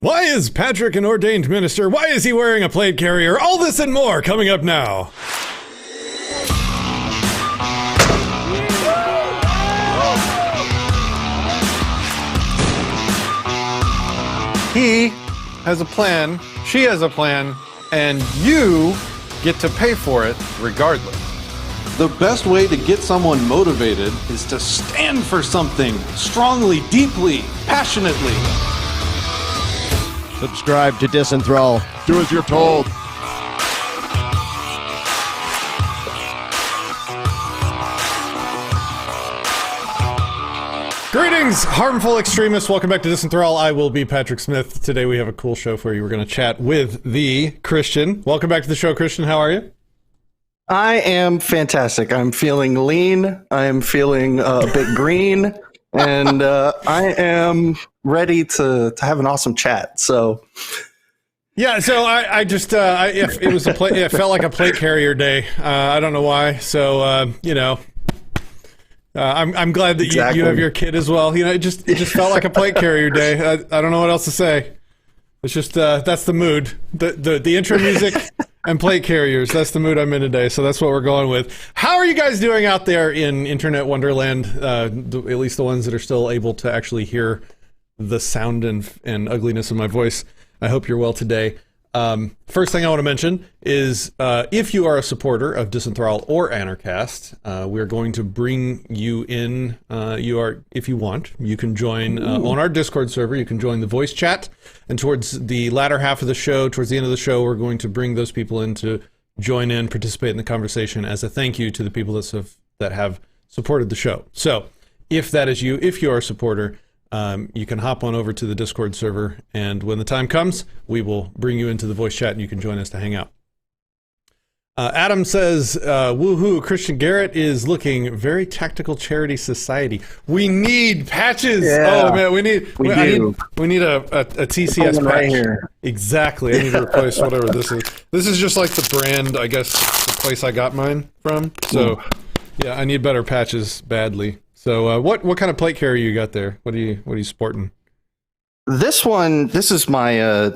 Why is Patrick an ordained minister? Why is he wearing a plate carrier? All this and more coming up now. He has a plan, she has a plan, and you get to pay for it regardless. The best way to get someone motivated is to stand for something strongly, deeply, passionately. Subscribe to Disenthrall. Do as you're told. Greetings, harmful extremists. Welcome back to Disenthrall. I will be Patrick Smith. Today we have a cool show for you. We're going to chat with the Christian. Welcome back to the show, Christian. How are you? I am fantastic. I'm feeling lean. I am feeling a bit green. And I am ready to have an awesome chat. So, yeah. So I just if it was it felt like a plate carrier day. I don't know why. So I'm glad that you have your kid as well. You know, it just felt like a plate carrier day. I don't know what else to say. It's just that's the mood. The intro music and plate carriers. That's the mood I'm in today. So that's what we're going with. How are you guys doing out there in Internet Wonderland? At least the ones that are still able to actually hear the sound and ugliness of my voice. I hope you're well today. First thing I want to mention is if you are a supporter of Disenthrall or Anarchast, we're going to bring you in. If you want, you can join on our Discord server. You can join the voice chat, and towards the latter half of the show, towards the end of the show, we're going to bring those people in to join in, participate in the conversation as a thank you to the people that have supported the show. So, if that is you, if you are a supporter, you can hop on over to the Discord server, and when the time comes, we will bring you into the voice chat and you can join us to hang out. Adam says, woohoo, Christian Garrett is looking very tactical charity society. We need patches. Yeah, oh man, we need a TCS patch. Right here. Exactly. I need to replace whatever this is. This is just like the brand, I guess, the place I got mine from. So yeah, I need better patches badly. So what kind of plate carrier you got there? What are you sporting? This is my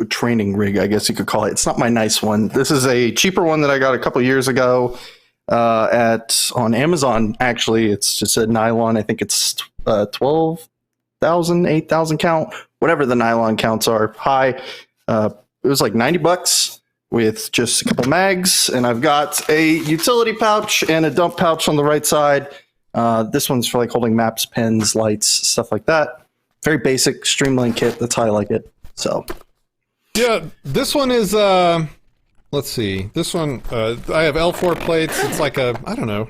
training rig, I guess you could call it. It's not my nice one. This is a cheaper one that I got a couple years ago on Amazon. Actually, it's just a nylon. I think it's 12,000, 8,000 count, whatever the nylon counts are. High. It was like $90 with just a couple mags, and I've got a utility pouch and a dump pouch on the right side. This one's for like holding maps, pens, lights, stuff like that. Very basic streamlined kit. That's how I like it. So, yeah, this one is. Let's see. This one, I have L4 plates. It's like I don't know.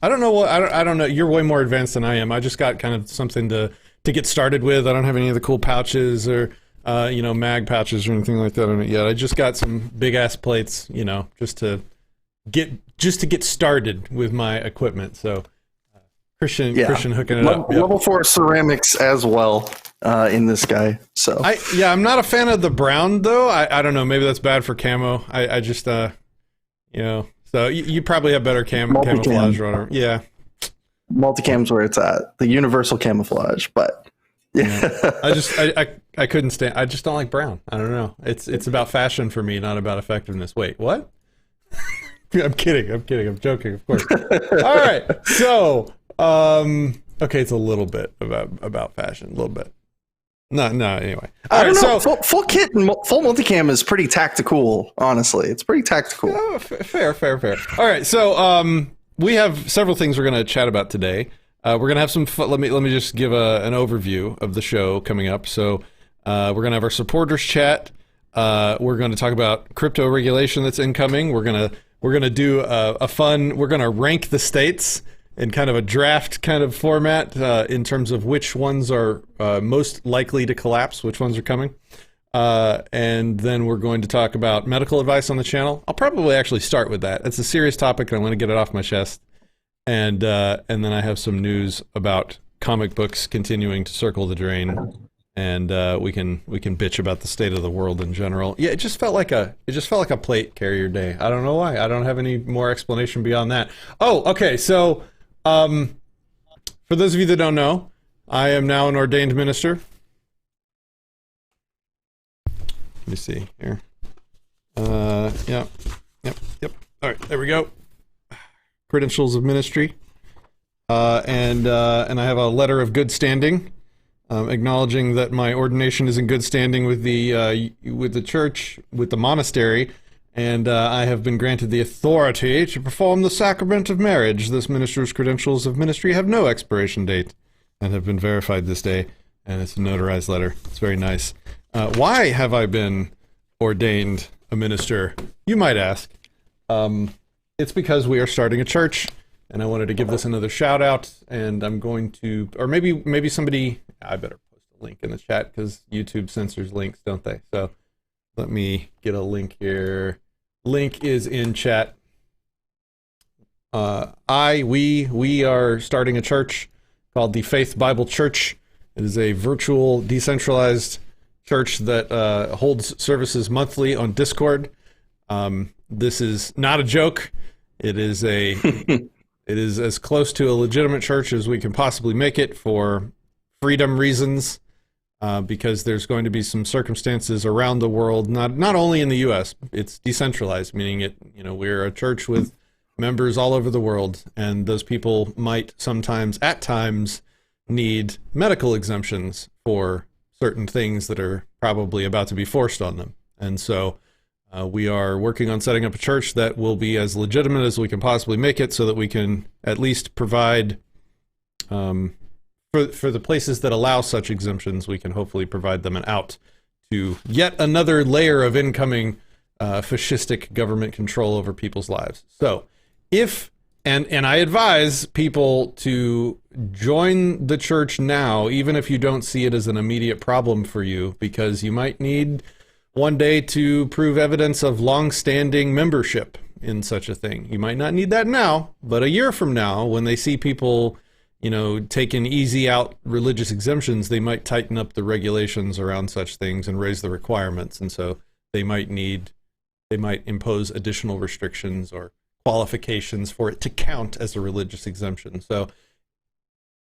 I don't know. You're way more advanced than I am. I just got kind of something to get started with. I don't have any of the cool pouches or mag pouches or anything like that on it yet. I just got some big ass plates, just to get started with my equipment. So Christian hooking it up. Level 4 ceramics as well. in this guy. So I'm not a fan of the brown though. I don't know. Maybe that's bad for camo. I just So you probably have better camouflage or whatever. Yeah. Multicam's where it's at. The universal camouflage, but yeah. I couldn't stand. I just don't like brown. I don't know. It's about fashion for me, not about effectiveness. Wait, what? I'm kidding. I'm joking, of course. All right. So, okay, it's a little bit about fashion, a little bit. No. Anyway, I don't know. So full kit and full multicam is pretty tactical. Honestly, it's pretty tactical. Oh, fair. All right. So, we have several things we're going to chat about today. We're going to have some fun. Let me just give an overview of the show coming up. So, we're going to have our supporters chat. We're going to talk about crypto regulation that's incoming. We're going to do a fun. We're going to rank the states in kind of a draft kind of format in terms of which ones are most likely to collapse, which ones are coming. And then we're going to talk about medical advice on the channel. I'll probably actually start with that. It's a serious topic, and I want to get it off my chest. And then I have some news about comic books continuing to circle the drain, and we can bitch about the state of the world in general. Yeah, it just felt like a plate carrier day. I don't know why. I don't have any more explanation beyond that. Oh, okay. So, for those of you that don't know, I am now an ordained minister. Let me see here. Yep. All right, there we go. Credentials of ministry, and I have a letter of good standing, acknowledging that my ordination is in good standing with the church, with the monastery, and I have been granted the authority to perform the sacrament of marriage. This minister's credentials of ministry have no expiration date, and have been verified this day, and it's a notarized letter. It's very nice. Why have I been ordained a minister, you might ask? It's because we are starting a church, and I wanted to give this another shout out, and I'm going to, or maybe somebody, I better post a link in the chat because YouTube censors links, don't they? So let me get a link here. Link is in chat. We are starting a church called the Faith Bible Church. It is a virtual, decentralized church that holds services monthly on Discord. This is not a joke. It is it is as close to a legitimate church as we can possibly make it for freedom reasons, because there's going to be some circumstances around the world, not only in the U.S. It's decentralized, meaning we're a church with members all over the world, and those people might at times need medical exemptions for certain things that are probably about to be forced on them. And so we are working on setting up a church that will be as legitimate as we can possibly make it, so that we can at least provide, for the places that allow such exemptions, we can hopefully provide them an out to yet another layer of incoming fascistic government control over people's lives. So and I advise people to join the church now, even if you don't see it as an immediate problem for you, because you might need one day to prove evidence of long-standing membership in such a thing. You might not need that now, but a year from now, when they see people, taking easy out religious exemptions, they might tighten up the regulations around such things and raise the requirements. And so they might impose additional restrictions or qualifications for it to count as a religious exemption. So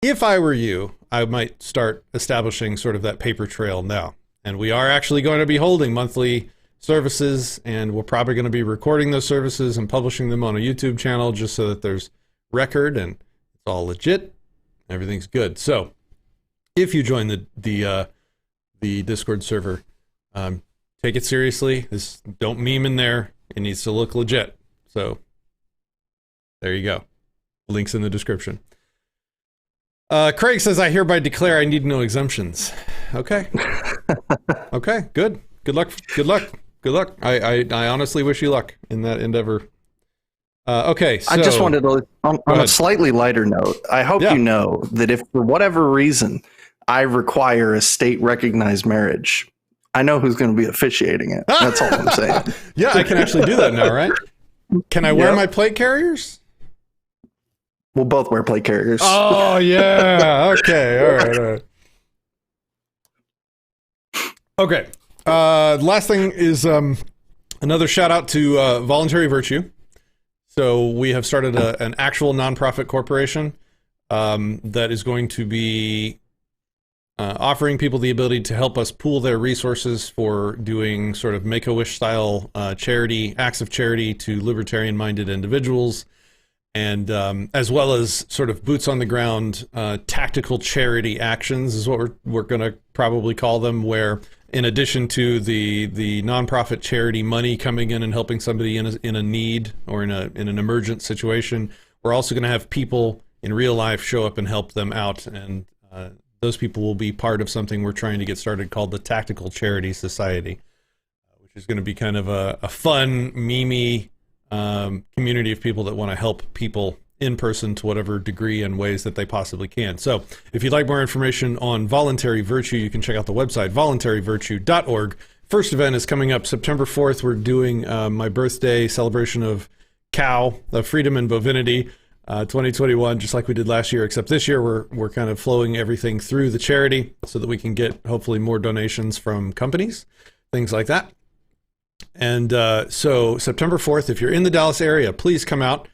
if I were you, I might start establishing sort of that paper trail now. And we are actually going to be holding monthly services, and we're probably going to be recording those services and publishing them on a YouTube channel just so that there's record and it's all legit. Everything's good. So if you join the Discord server, take it seriously. Don't meme in there. It needs to look legit. So there you go. Links in the description. Craig says, I hereby declare I need no exemptions. Okay. Okay, good. Good luck. I honestly wish you luck in that endeavor. Okay, so... I just wanted to, on a slightly lighter note, I hope you know that if for whatever reason I require a state-recognized marriage, I know who's going to be officiating it. That's all I'm saying. Yeah, I can actually do that now, right? Can I wear my plate carriers? We'll both wear plate carriers. Oh, yeah. Okay, all right. Okay. Last thing is another shout out to Voluntary Virtue. So we have started an actual nonprofit corporation that is going to be offering people the ability to help us pool their resources for doing sort of Make-A-Wish style charity, acts of charity to libertarian-minded individuals, and as well as sort of boots on the ground tactical charity actions is what we're going to probably call them, where in addition to the nonprofit charity money coming in and helping somebody in a need or in an emergent situation, we're also going to have people in real life show up and help them out, and those people will be part of something we're trying to get started called the Tactical Charity Society, which is going to be kind of a fun, memey community of people that want to help people in person to whatever degree and ways that they possibly can. So if you'd like more information on Voluntary Virtue, you can check out the website, voluntaryvirtue.org. First event is coming up September 4th. We're doing my birthday celebration of COW, of Freedom and Bovinity, 2021, just like we did last year, except this year we're kind of flowing everything through the charity so that we can get hopefully more donations from companies, things like that. And so September 4th, if you're in the Dallas area, please come out,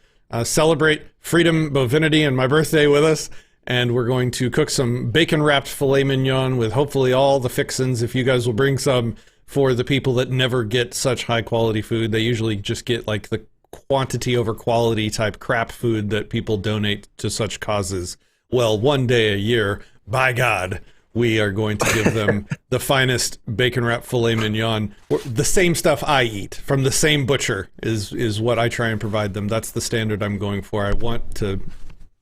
celebrate Freedom, Bovinity, and my birthday with us. And we're going to cook some bacon-wrapped filet mignon with hopefully all the fixins. If you guys will bring some for the people that never get such high-quality food. They usually just get like the quantity over quality type crap food that people donate to such causes. Well, one day a year, by God, we are going to give them the finest bacon wrap filet mignon. The same stuff I eat from the same butcher is what I try and provide them. That's the standard I'm going for. I want to,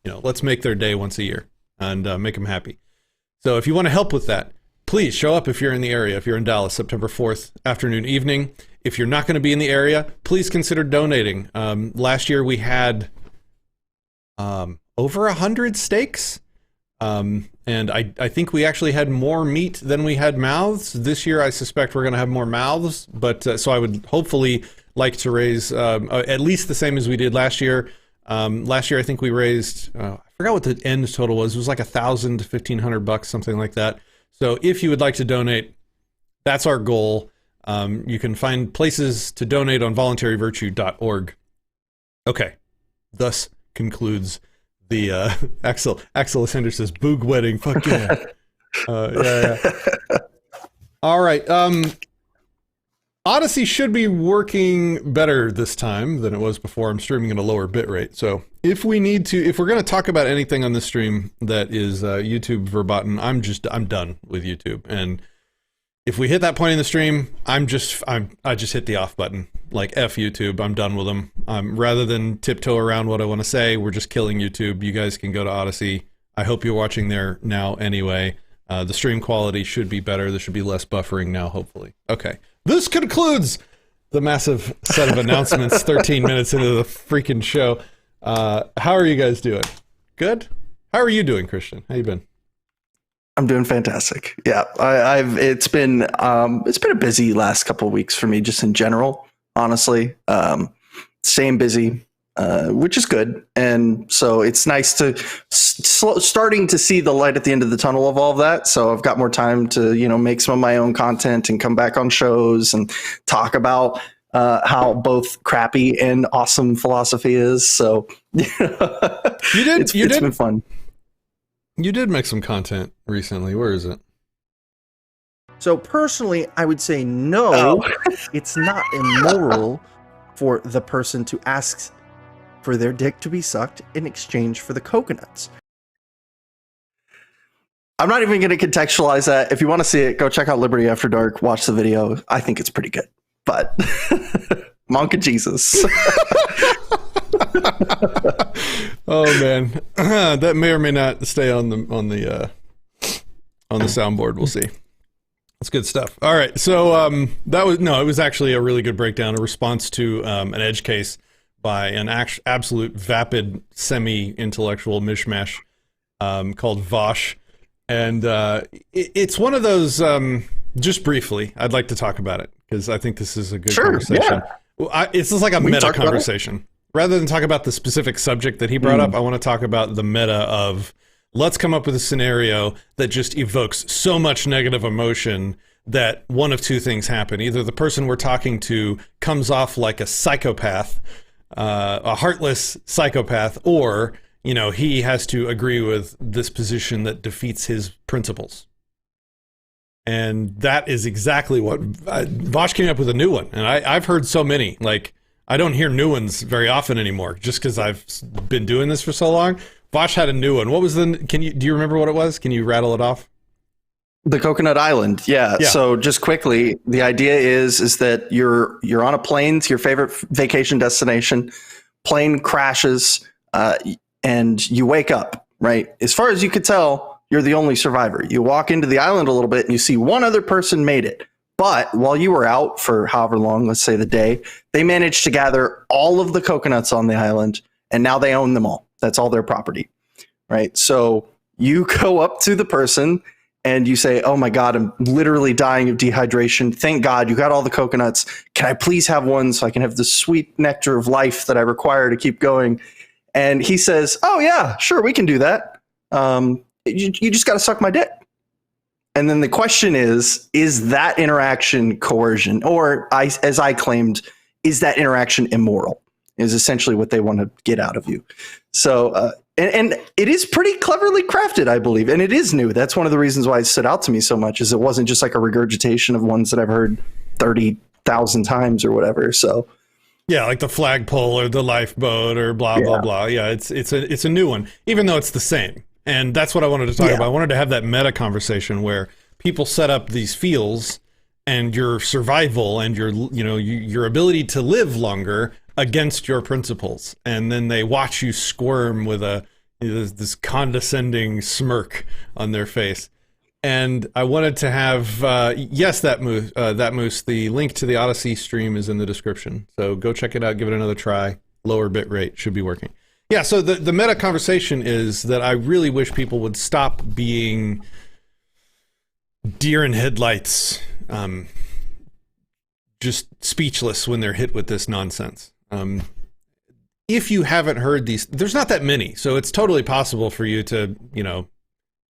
let's make their day once a year and make them happy. So if you want to help with that, please show up if you're in the area. If you're in Dallas, September 4th, afternoon, evening. If you're not going to be in the area, please consider donating. Last year we had over 100 steaks. And I think we actually had more meat than we had mouths. This year, I suspect we're going to have more mouths. But so I would hopefully like to raise at least the same as we did last year. Last year, I think we raised, I forgot what the end total was. It was like $1,000 to $1,500, something like that. So if you would like to donate, that's our goal. You can find places to donate on voluntaryvirtue.org. Okay, thus concludes the Axel Ascender says boog wedding. Fuck yeah. Yeah. All right. Odysee should be working better this time than it was before. I'm streaming at a lower bit rate. So if we're going to talk about anything on this stream that is YouTube verboten, I'm done with YouTube. And if we hit that point in the stream, I just hit the off button. Like, F YouTube, I'm done with them. Rather than tiptoe around what I want to say, we're just killing YouTube. You guys can go to Odysee. I hope you're watching there now anyway. The stream quality should be better. There should be less buffering now, hopefully. Okay. This concludes the massive set of announcements 13 minutes into the freaking show. How are you guys doing? Good? How are you doing, Christian? How you been? I'm doing fantastic. Yeah, it's been a busy last couple of weeks for me, just in general. Honestly, staying busy, which is good, and so it's nice to starting to see the light at the end of the tunnel of all of that. So I've got more time to make some of my own content and come back on shows and talk about how both crappy and awesome philosophy is. So it's been fun. You did make some content recently. Where is it? So personally, I would say no, it's not immoral for the person to ask for their dick to be sucked in exchange for the coconuts. I'm not even going to contextualize that. If you want to see it, go check out Liberty After Dark. Watch the video. I think it's pretty good. But Monk of Jesus. Oh man, that may or may not stay on the soundboard. We'll see. That's good stuff. All right, so it was actually a really good breakdown, a response to an edge case by an absolute vapid semi-intellectual mishmash called Vosh, and it's one of those. Just briefly, I'd like to talk about it because I think this is a good conversation. Yeah. It's just like a meta conversation. Rather than talk about the specific subject that he brought up, I want to talk about the meta of let's come up with a scenario that just evokes so much negative emotion that one of two things happen. Either the person we're talking to comes off like a psychopath, a heartless psychopath, or, he has to agree with this position that defeats his principles. And that is exactly what Vosh came up with a new one. And I've heard so many, like, I don't hear new ones very often anymore, just because I've been doing this for so long. Vosh had a new one. What was do you remember what it was? Can you rattle it off? The Coconut Island. Yeah. So just quickly, the idea is that you're on a plane to your favorite vacation destination. Plane crashes, and you wake up, right? As far as you could tell, you're the only survivor. You walk into the island a little bit and you see one other person made it. But while you were out for however long, let's say the day, they managed to gather all of the coconuts on the island, and now they own them all. That's all their property, right? So you go up to the person and you say, oh my God, I'm literally dying of dehydration. Thank God you got all the coconuts. Can I please have one so I can have the sweet nectar of life that I require to keep going? And he says, oh yeah, sure, we can do that. You just got to suck my dick. And then the question is that interaction coercion? Or, as I claimed, is that interaction immoral? Is essentially what they want to get out of you. So, and it is pretty cleverly crafted, I believe. And it is new. That's one of the reasons why it stood out to me so much, is it wasn't just like a regurgitation of ones that I've heard 30,000 times or whatever. So, yeah, like the flagpole or the lifeboat or blah, blah, blah. Yeah, it's a new one, even though it's the same. And that's what I wanted to talk about. I wanted to have that meta conversation where people set up these fields and your survival and your ability to live longer against your principles. And then they watch you squirm with this condescending smirk on their face. And I wanted to have, that moose, the link to the Odysee stream is in the description. So go check it out, give it another try. Lower bit rate should be working. Yeah, so the meta conversation is that I really wish people would stop being deer in headlights, just speechless when they're hit with this nonsense. If you haven't heard these, there's not that many, so it's totally possible for you to,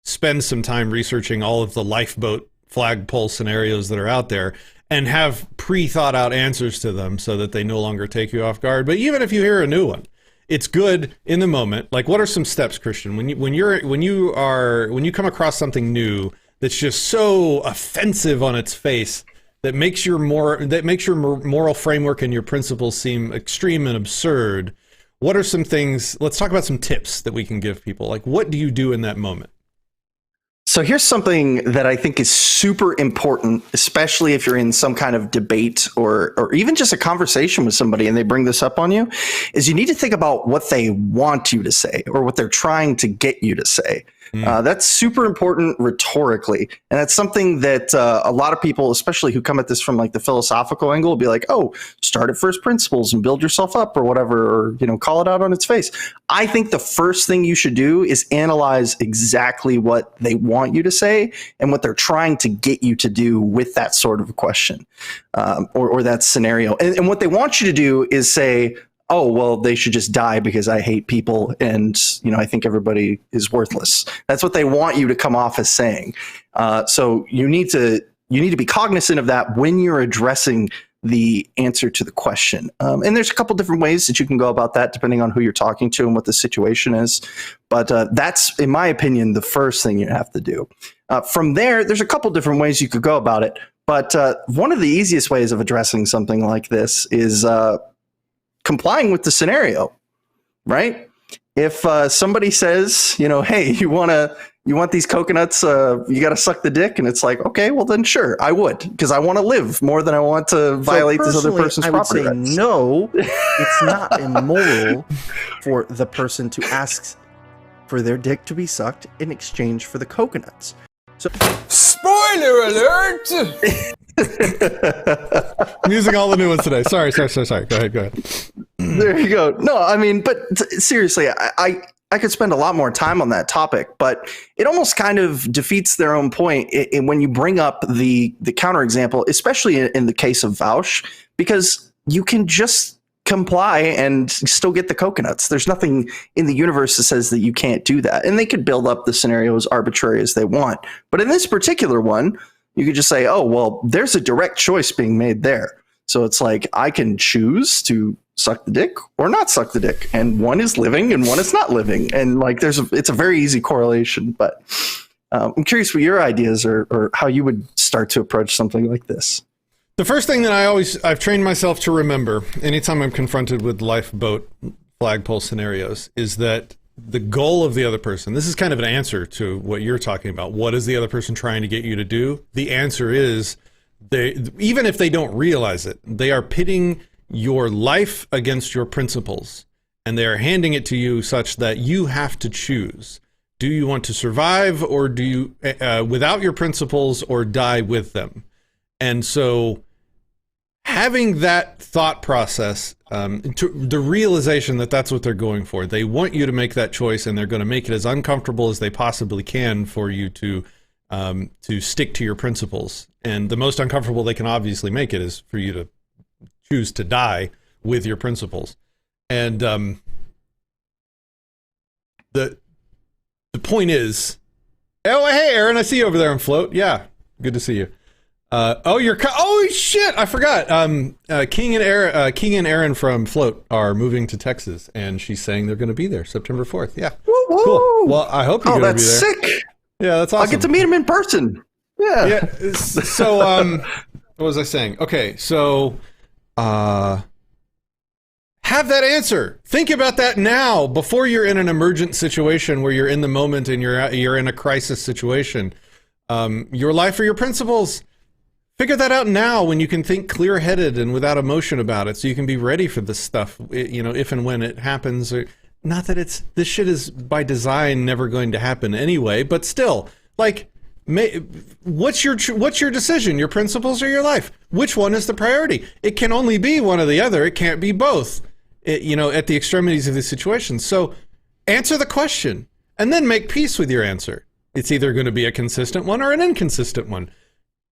spend some time researching all of the lifeboat flagpole scenarios that are out there and have pre-thought out answers to them so that they no longer take you off guard. But even if you hear a new one, it's good in the moment. Like, what are some steps, Christian, when you come across something new that's just so offensive on its face that makes your moral framework and your principles seem extreme and absurd? What are some things? Let's talk about some tips that we can give people. Like, what do you do in that moment? So here's something that I think is super important, especially if you're in some kind of debate or even just a conversation with somebody and they bring this up on you, is you need to think about what they want you to say or what they're trying to get you to say. That's super important rhetorically. And that's something that a lot of people, especially who come at this from like the philosophical angle, will be like, oh, start at first principles and build yourself up or whatever, or, call it out on its face. I think the first thing you should do is analyze exactly what they want you to say and what they're trying to get you to do with that sort of question or that scenario. And what they want you to do is say, oh, well, they should just die because I hate people and, I think everybody is worthless. That's what they want you to come off as saying. So you need to be cognizant of that when you're addressing the answer to the question. And there's a couple different ways that you can go about that depending on who you're talking to and what the situation is. But that's, in my opinion, the first thing you have to do. From there's a couple different ways you could go about it. But one of the easiest ways of addressing something like this is complying with the scenario, right? If somebody says, hey, you want these coconuts, you got to suck the dick. And it's like, okay, well then sure, I would, because I want to live more than I want to violate this other person's property rights. I would say no, it's not immoral for the person to ask for their dick to be sucked in exchange for the coconuts. So, spoiler alert! I'm using all the new ones today. Sorry. Go ahead. There you go. No, I mean, but seriously, I could spend a lot more time on that topic, but it almost kind of defeats their own point when you bring up the counterexample, especially in the case of Vaush, because you can just comply and still get the coconuts. There's nothing in the universe that says that you can't do that. And they could build up the scenario as arbitrary as they want. But in this particular one, You could just say, oh, well, there's a direct choice being made there. So it's like, I can choose to suck the dick or not suck the dick. And one is living and one is not living. And like, it's a very easy correlation. But I'm curious what your ideas are, or how you would start to approach something like this. The first thing that I've trained myself to remember anytime I'm confronted with lifeboat flagpole scenarios is that the goal of the other person, this is kind of an answer to what you're talking about. What is the other person trying to get you to do? The answer is, even if they don't realize it, they are pitting your life against your principles, and they are handing it to you such that you have to choose. Do you want to survive, or do you without your principles, or die with them? And so having that thought process, the realization that that's what they're going for. They want you to make that choice, and they're going to make it as uncomfortable as they possibly can for you to stick to your principles. And the most uncomfortable they can obviously make it is for you to choose to die with your principles. And the point is, oh, hey, Aaron, I see you over there on float. Yeah, good to see you. Oh shit! I forgot. King and Aaron from Float are moving to Texas, and she's saying they're going to be there September 4th. Yeah, Woo-woo. Cool. Well, I hope you're going to be that's there. sick. Yeah, that's awesome. I'll get to meet him in person. Yeah. Yeah. So, what was I saying? Okay, so, have that answer. Think about that now, before you're in an emergent situation where you're in the moment and you're in a crisis situation. Your life or your principles. Figure that out now when you can think clear-headed and without emotion about it, so you can be ready for this stuff, if and when it happens. Or, not that this shit is by design never going to happen anyway, but still, like, what's your decision? Your principles or your life? Which one is the priority? It can only be one or the other. It can't be both. At the extremities of the situation. So, answer the question and then make peace with your answer. It's either going to be a consistent one or an inconsistent one.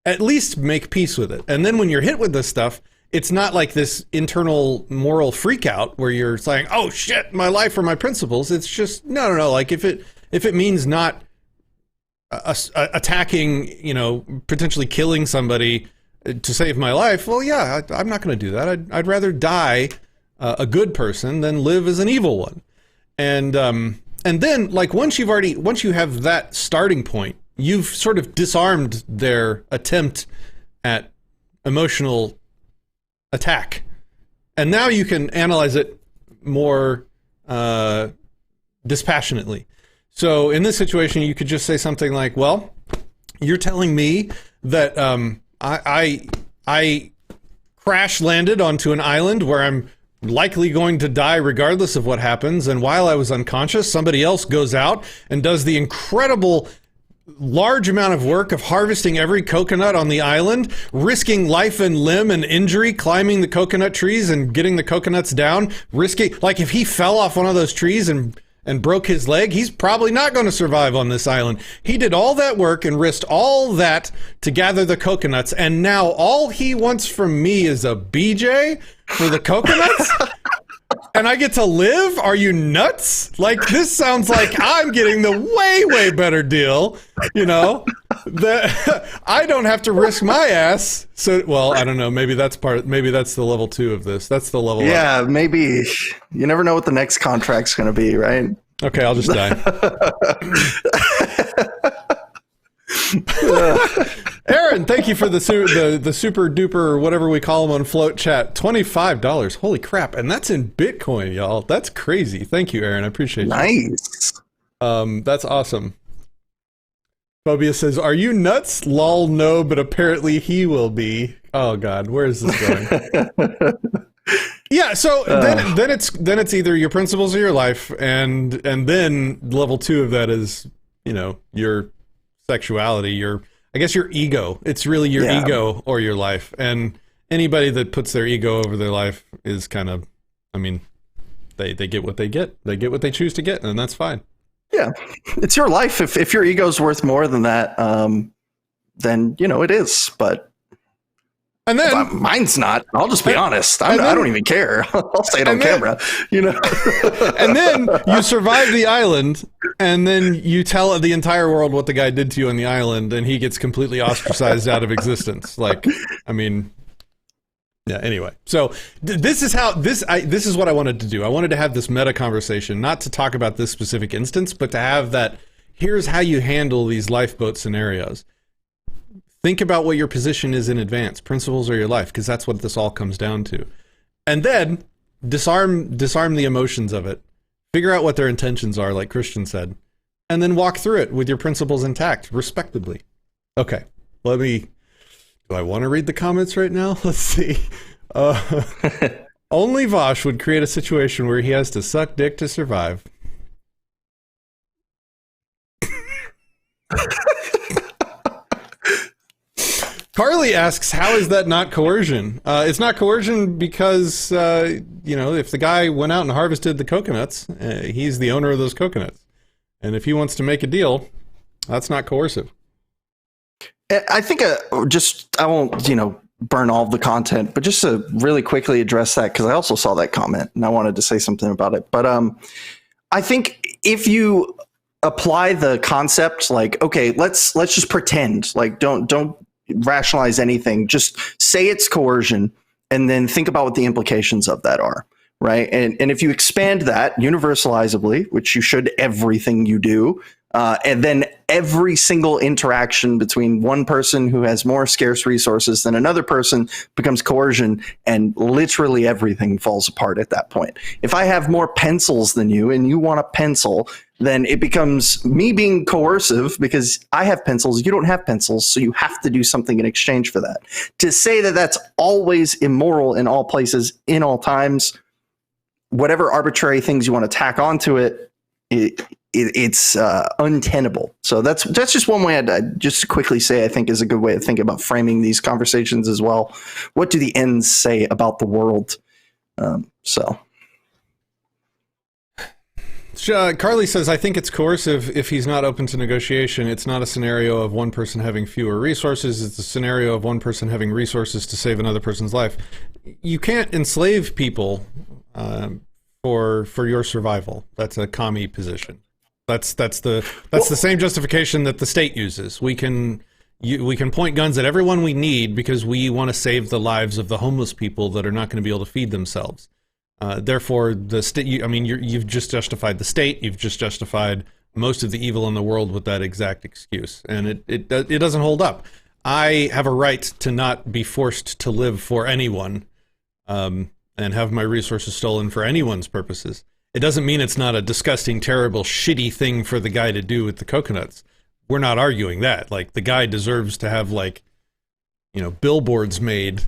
At least make peace with it. And then when you're hit with this stuff, it's not like this internal moral freak out where you're saying, oh shit, my life or my principles. It's just, no. Like if it means not attacking, potentially killing somebody to save my life, well, yeah, I'm not going to do that. I'd rather die a good person than live as an evil one. And then, like, once you have that starting point, you've sort of disarmed their attempt at emotional attack. And now you can analyze it more dispassionately. So in this situation, you could just say something like, well, you're telling me that I crash landed onto an island where I'm likely going to die regardless of what happens. And while I was unconscious, somebody else goes out and does the incredible large amount of work of harvesting every coconut on the island, risking life and limb and injury, climbing the coconut trees and getting the coconuts down, risking, like, if he fell off one of those trees and broke his leg, he's probably not going to survive on this island. He did all that work and risked all that to gather the coconuts, and now all he wants from me is a BJ for the coconuts? And I get to live? Are you nuts? Like, this sounds like I'm getting the way better deal, that I don't have to risk my ass. So, well, I don't know. Maybe that's the level 2 of this. That's the level. Yeah, maybe. You never know what the next contract's going to be, right? Okay, I'll just die. Aaron, thank you for the super duper, whatever we call them on Float Chat. $25. Holy crap. And that's in Bitcoin, y'all. That's crazy. Thank you, Aaron. I appreciate you. Nice. That's awesome. Phobia says, are you nuts? Lol, no, but apparently he will be. Oh God, where is this going? Yeah, so then it's either your principles or your life, and then level 2 of that is, your sexuality, I guess your ego. It's really your ego or your life. And anybody that puts their ego over their life is kind of, they get what they get. They get what they choose to get, and that's fine. Yeah, it's your life. If your ego's worth more than that, then, it is. But And then Mine's not. I'll just be honest. I don't even care. I'll say it on camera. And then you survive the island, and then you tell the entire world what the guy did to you on the island, and he gets completely ostracized out of existence. Like, I mean, yeah. Anyway, so this is what I wanted to do. I wanted to have this meta conversation, not to talk about this specific instance, but to have that. Here's how you handle these lifeboat scenarios. Think about what your position is in advance, principles or your life, because that's what this all comes down to. And then disarm the emotions of it. Figure out what their intentions are, like Christian said, and then walk through it with your principles intact, respectively. Okay, do I want to read the comments right now? Let's see. Only Vosh would create a situation where he has to suck dick to survive. Carly asks, how is that not coercion? It's not coercion because, if the guy went out and harvested the coconuts, he's the owner of those coconuts. And if he wants to make a deal, that's not coercive. I think I won't, burn all of the content, but just to really quickly address that, because I also saw that comment and I wanted to say something about it. But I think if you apply the concept, like, okay, let's just pretend, like, don't rationalize anything, just say it's coercion, and then think about what the implications of that are, right? And if you expand that universalizably, which you should, everything you do, and then every single interaction between one person who has more scarce resources than another person becomes coercion, and literally everything falls apart at that point. If I have more pencils than you and you want a pencil, then it becomes me being coercive because I have pencils, you don't have pencils, so you have to do something in exchange for that. To say that that's always immoral in all places, in all times, whatever arbitrary things you want to tack onto it, it's untenable. So that's just one way I'd just quickly say I think is a good way to think about framing these conversations as well. What do the ends say about the world? Carly says, I think it's coercive if he's not open to negotiation. It's not a scenario of one person having fewer resources. It's a scenario of one person having resources to save another person's life. You can't enslave people for your survival. That's a commie position. That's the same justification that the state uses. We can point guns at everyone we need because we want to save the lives of the homeless people that are not going to be able to feed themselves. Therefore, the state. You've just justified the state. You've just justified most of the evil in the world with that exact excuse, and it doesn't hold up. I have a right to not be forced to live for anyone, and have my resources stolen for anyone's purposes. It doesn't mean it's not a disgusting, terrible, shitty thing for the guy to do with the coconuts. We're not arguing that. Like, the guy deserves to have, billboards made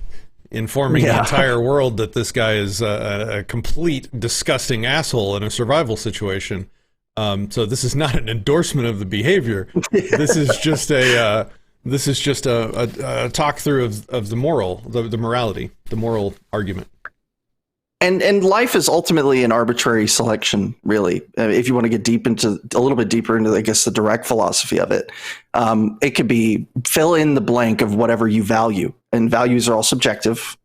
informing the entire world that this guy is a complete disgusting asshole in a survival situation. So this is not an endorsement of the behavior. This is just a talk through of the morality, the moral argument. And life is ultimately an arbitrary selection, really. If you want to get a little bit deeper into, I guess, the direct philosophy of it, it could be fill in the blank of whatever you value, and values are all subjective.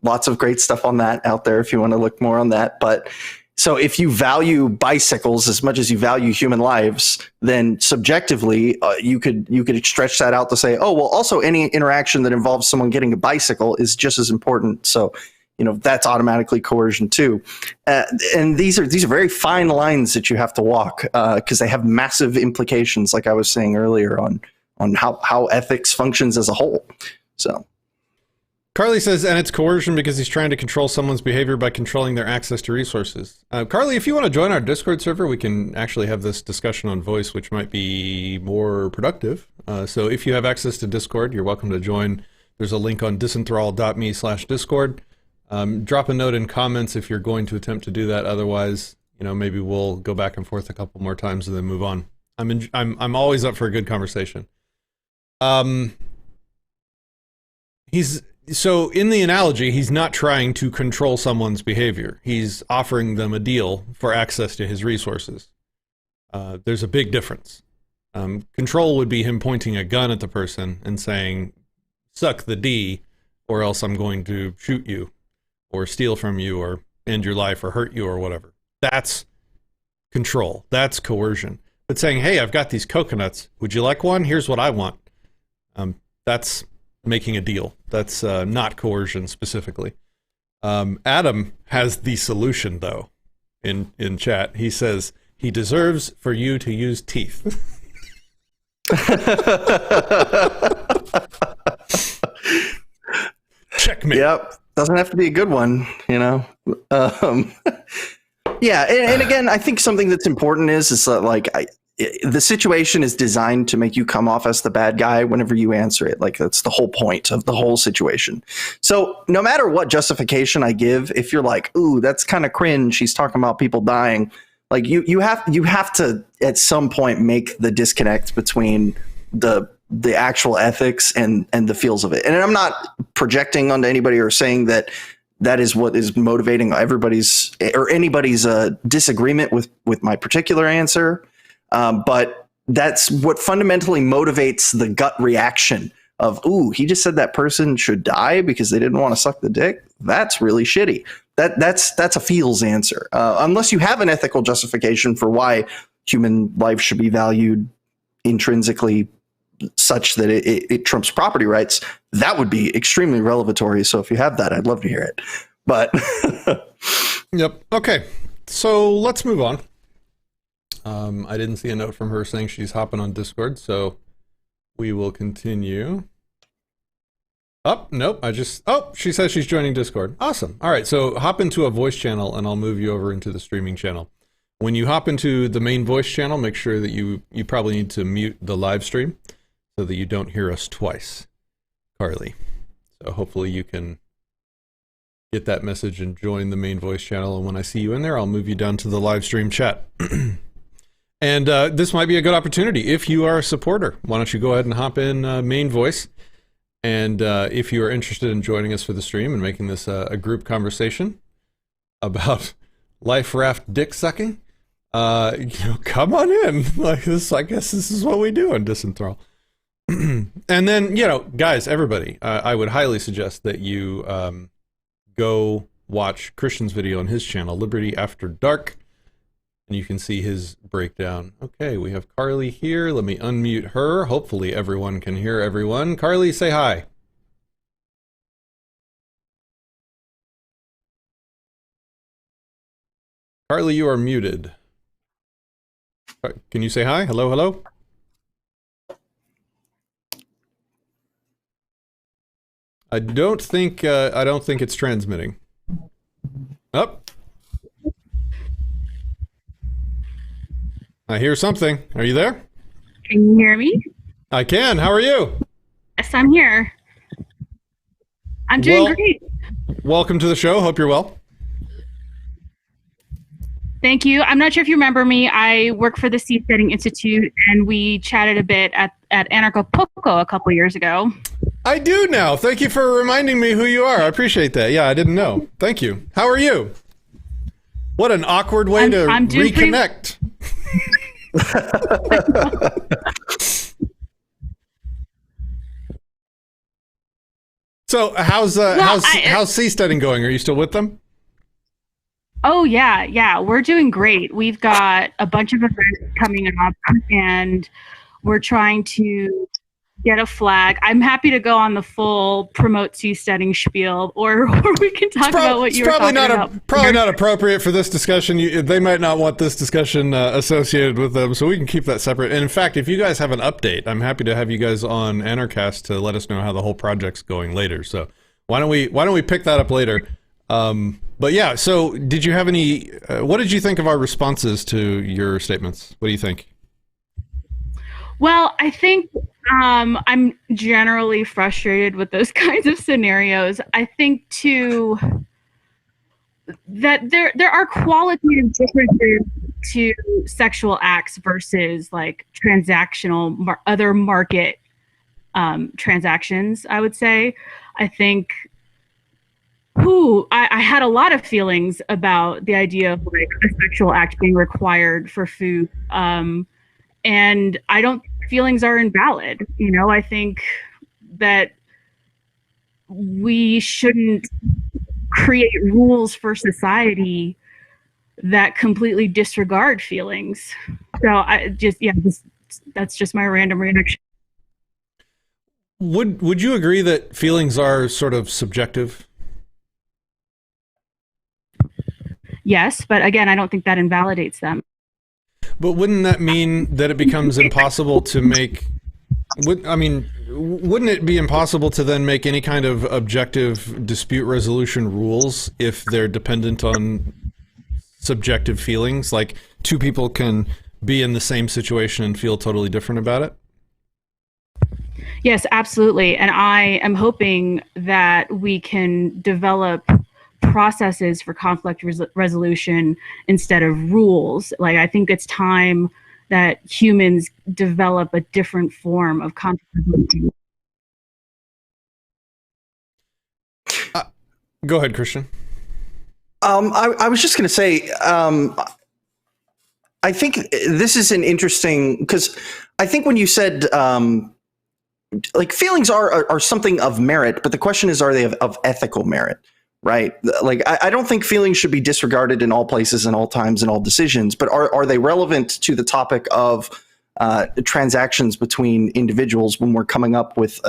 Lots of great stuff on that out there if you want to look more on that. But so if you value bicycles as much as you value human lives, then subjectively you could stretch that out to say, oh, well, also any interaction that involves someone getting a bicycle is just as important. So that's automatically coercion too. And these are very fine lines that you have to walk because they have massive implications, like I was saying earlier, on how ethics functions as a whole. So Carly says, and it's coercion because he's trying to control someone's behavior by controlling their access to resources. Carly, if you want to join our Discord server, we can actually have this discussion on voice, which might be more productive. So if you have access to Discord, you're welcome to join. There's a link on disenthrall.me/Discord. Drop a note in comments if you're going to attempt to do that. Otherwise, maybe we'll go back and forth a couple more times and then move on. I'm always up for a good conversation. So in the analogy, he's not trying to control someone's behavior. He's offering them a deal for access to his resources. There's a big difference. Control would be him pointing a gun at the person and saying, suck the D, or else I'm going to shoot you or steal from you or end your life or hurt you or whatever. That's control. That's coercion. But saying, hey, I've got these coconuts. Would you like one? Here's what I want. That's making a deal. That's not coercion specifically. Adam has the solution, though, in chat. He says he deserves for you to use teeth. Checkmate. Yep. Doesn't have to be a good one, you know? Yeah. And again, I think something that's important is that, like, the situation is designed to make you come off as the bad guy whenever you answer it. Like, that's the whole point of the whole situation. So no matter what justification I give, if you're like, ooh, that's kind of cringe, he's talking about people dying, like you have to at some point make the disconnect between the actual ethics and the feels of it. And I'm not projecting onto anybody or saying that is what is motivating everybody's or anybody's disagreement with my particular answer. But that's what fundamentally motivates the gut reaction of, ooh, he just said that person should die because they didn't want to suck the dick. That's really shitty. That's a feels answer. Unless you have an ethical justification for why human life should be valued intrinsically such that it trumps property rights, that would be extremely revelatory. So if you have that, I'd love to hear it. But Yep. Okay. So let's move on. I didn't see a note from her saying she's hopping on Discord, so we will continue. Oh, nope. She says she's joining Discord. Awesome. All right. So hop into a voice channel and I'll move you over into the streaming channel. When you hop into the main voice channel, make sure that you probably need to mute the live stream so that you don't hear us twice, Carly. So hopefully you can get that message and join the main voice channel. And when I see you in there, I'll move you down to the live stream chat. And this might be a good opportunity. If you are a supporter, why don't you go ahead and hop in main voice. And if you are interested in joining us for the stream and making this a group conversation about life raft dick sucking, come on in. Like this, I guess this is what we do in Disenthrall. And then, guys, everybody, I would highly suggest that you go watch Christian's video on his channel, Liberty After Dark, and you can see his breakdown. Okay, we have Carly here. Let me unmute her. Hopefully everyone can hear everyone. Carly, say hi. Carly, you are muted. Can you say hi? Hello, hello? I don't think it's transmitting. Oh. I hear something. Are you there? Can you hear me? I can. How are you? Yes, I'm here. I'm doing great. Welcome to the show. Hope you're well. Thank you. I'm not sure if you remember me. I work for the Seasteading Institute, and we chatted a bit at Anarcho-Poco a couple years ago. I do now. Thank you for reminding me who you are. I appreciate that. Yeah, I didn't know. Thank you. How are you? What an awkward way to reconnect. So how's Seasteading going? Are you still with them? Oh yeah, we're doing great. We've got a bunch of events coming up, and we're trying to get a flag. I'm happy to go on the full promote seasteading spiel, or we can talk about what you were talking about. Probably not appropriate for this discussion. They might not want this discussion associated with them, so we can keep that separate. And in fact, if you guys have an update, I'm happy to have you guys on Anarchast to let us know how the whole project's going later. So why don't we pick that up later? But yeah, so did you have any? What did you think of our responses to your statements? What do you think? Well, I think I'm generally frustrated with those kinds of scenarios. I think too that there are qualitative differences to sexual acts versus like transactional other market transactions. I would say. I think. I had a lot of feelings about the idea of like a sexual act being required for food. And I don't think feelings are invalid. I think that we shouldn't create rules for society that completely disregard feelings. So that's just my random reaction. Would you agree that feelings are sort of subjective? Yes, but again, I don't think that invalidates them. But wouldn't that mean that it becomes impossible to make? Wouldn't it be impossible to then make any kind of objective dispute resolution rules if they're dependent on subjective feelings? Like two people can be in the same situation and feel totally different about it? Yes, absolutely. And I am hoping that we can develop processes for conflict resolution instead of rules. Like, I think it's time that humans develop a different form of conflict resolution. Go ahead, Christian. I was just going to say, I think this is an interesting, because I think when you said, like, feelings are something of merit, but the question is, are they of ethical merit? Right? Like, I don't think feelings should be disregarded in all places and all times and all decisions, but are they relevant to the topic of transactions between individuals when we're coming up with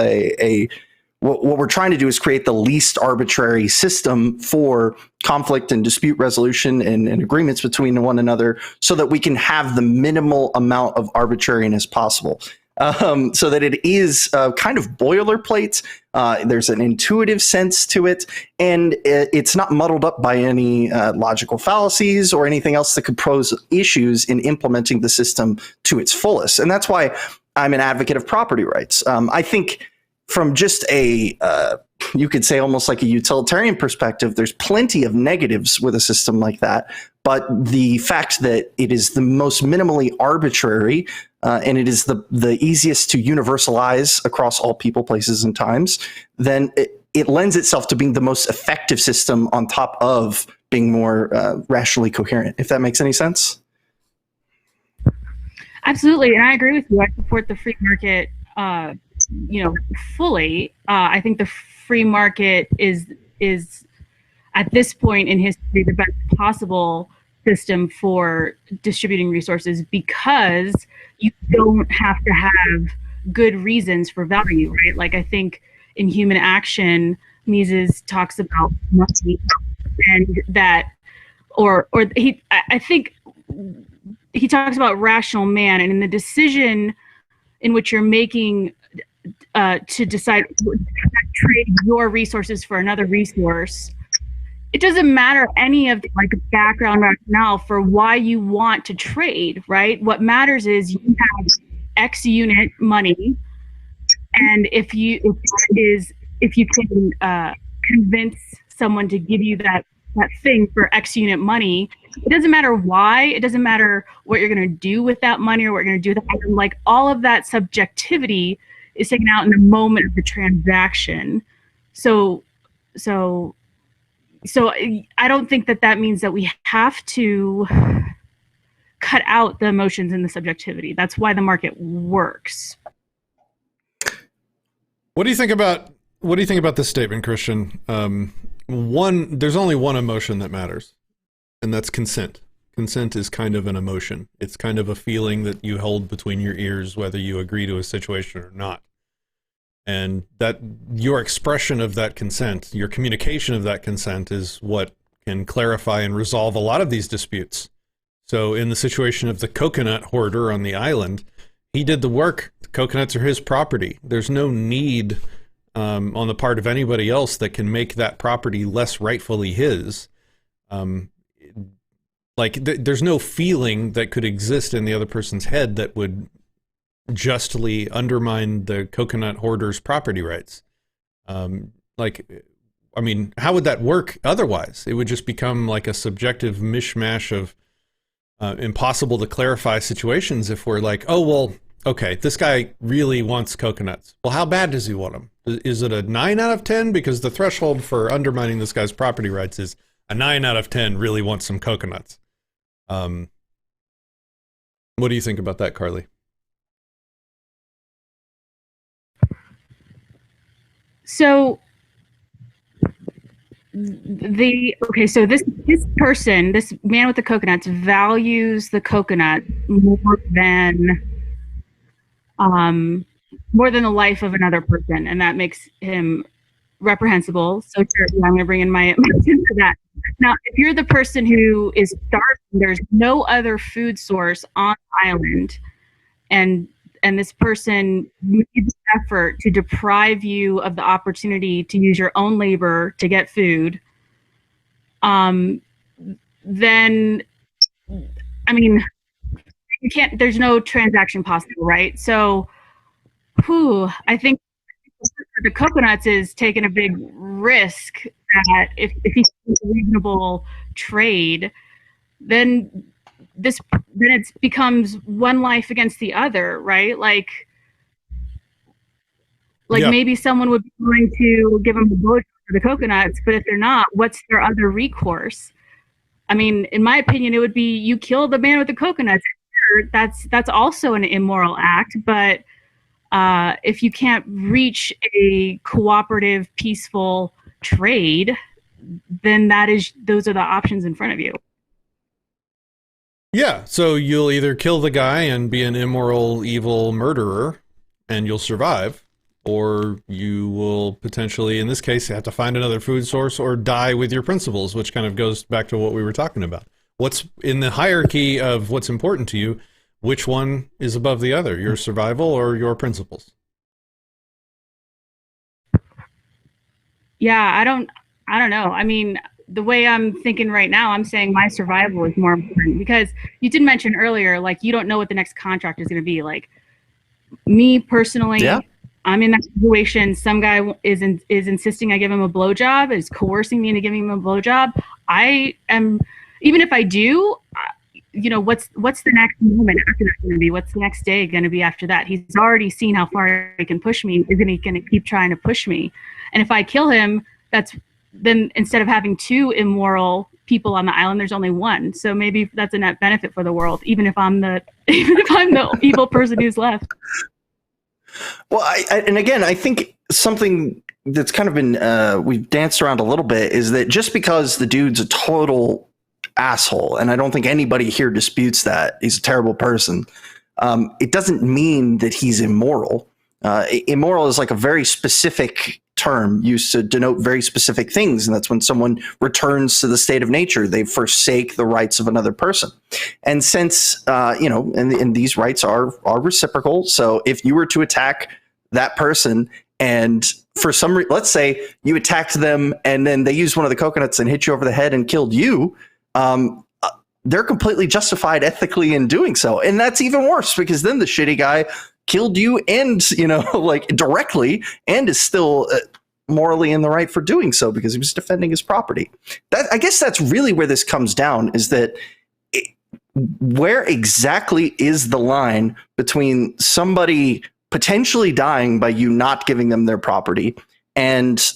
what we're trying to do is create the least arbitrary system for conflict and dispute resolution and agreements between one another, so that we can have the minimal amount of arbitrariness possible. So that it is kind of boilerplate. There's an intuitive sense to it, and it's not muddled up by any logical fallacies or anything else that could pose issues in implementing the system to its fullest. And that's why I'm an advocate of property rights. I think from just you could say almost like a utilitarian perspective, there's plenty of negatives with a system like that. But the fact that it is the most minimally arbitrary and it is the easiest to universalize across all people, places, and times, then it lends itself to being the most effective system on top of being more rationally coherent, if that makes any sense. Absolutely. And I agree with you. I support the free market, fully. I think the free market is at this point in history the best possible system for distributing resources, because you don't have to have good reasons for value, right? Like, I think in Human Action, Mises talks about money, and that, I think he talks about rational man, and in the decision in which you're making to decide to trade your resources for another resource, it doesn't matter any of the background rationale for why you want to trade, right? What matters is you have X unit money, and if you can convince someone to give you that thing for X unit money, it doesn't matter why, it doesn't matter what you're going to do with that money or what you're going to do with that. Like, all of that subjectivity is taken out in the moment of the transaction. So I don't think that means that we have to cut out the emotions and the subjectivity. That's why the market works. What do you think about this statement, Christian? There's only one emotion that matters, and that's consent. Consent is kind of an emotion. It's kind of a feeling that you hold between your ears, whether you agree to a situation or not. And that your expression of that consent, your communication of that consent, is what can clarify and resolve a lot of these disputes. So in the situation of the coconut hoarder on the island, he did the work. The coconuts are his property. There's no need on the part of anybody else that can make that property less rightfully his. There's no feeling that could exist in the other person's head that would justly undermine the coconut hoarder's property rights. How would that work otherwise? It would just become like a subjective mishmash of impossible to clarify situations if we're like, oh, well, okay, this guy really wants coconuts. Well, how bad does he want them? Is it a 9 out of 10? Because the threshold for undermining this guy's property rights is a 9 out of 10 really wants some coconuts. What do you think about that, Carly? So So this person, this man with the coconuts, values the coconut more than the life of another person, and that makes him reprehensible. So sure, I'm going to bring in my emotions to that. Now, if you're the person who is starving, there's no other food source on the island, and this person made the effort to deprive you of the opportunity to use your own labor to get food, then, I mean, you can't, there's no transaction possible, right? So, I think the coconuts is taking a big risk that if he sees a reasonable trade, then it becomes one life against the other, right? Like Yeah. maybe someone would be willing to give him a blowjob for the coconuts, but if they're not, what's their other recourse? I mean, in my opinion, it would be you kill the man with the coconuts. That's also an immoral act, but if you can't reach a cooperative, peaceful trade, then those are the options in front of you. Yeah, so you'll either kill the guy and be an immoral, evil murderer, and you'll survive, or you will potentially, in this case, have to find another food source or die with your principles, which kind of goes back to what we were talking about. What's in the hierarchy of what's important to you? Which one is above the other, your survival or your principles? Yeah, I don't know. I mean, the way I'm thinking right now, I'm saying my survival is more important, because you did mention earlier, like, you don't know what the next contract is going to be. Like, me personally, Yeah. I'm in that situation. Some guy is insisting I give him a blowjob, is coercing me into giving him a blowjob. I am, even if I do, what's the next moment after that going to be? What's the next day going to be after that? He's already seen how far he can push me. Isn't he going to keep trying to push me? And if I kill him, then instead of having two immoral people on the island, there's only one. So maybe that's a net benefit for the world, even if I'm the evil person who's left. Well, I think something that's kind of been we've danced around a little bit is that just because the dude's a total asshole, and I don't think anybody here disputes that he's a terrible person, it doesn't mean that he's immoral. Immoral is like a very specific term used to denote very specific things, and that's when someone returns to the state of nature. They forsake the rights of another person. And since and these rights are reciprocal, so if you were to attack that person, and for some reason, let's say you attacked them and then they used one of the coconuts and hit you over the head and killed you, they're completely justified ethically in doing so. And that's even worse, because then the shitty guy killed you and, directly, and is still morally in the right for doing so because he was defending his property. I guess that's really where this comes down, is that where exactly is the line between somebody potentially dying by you not giving them their property and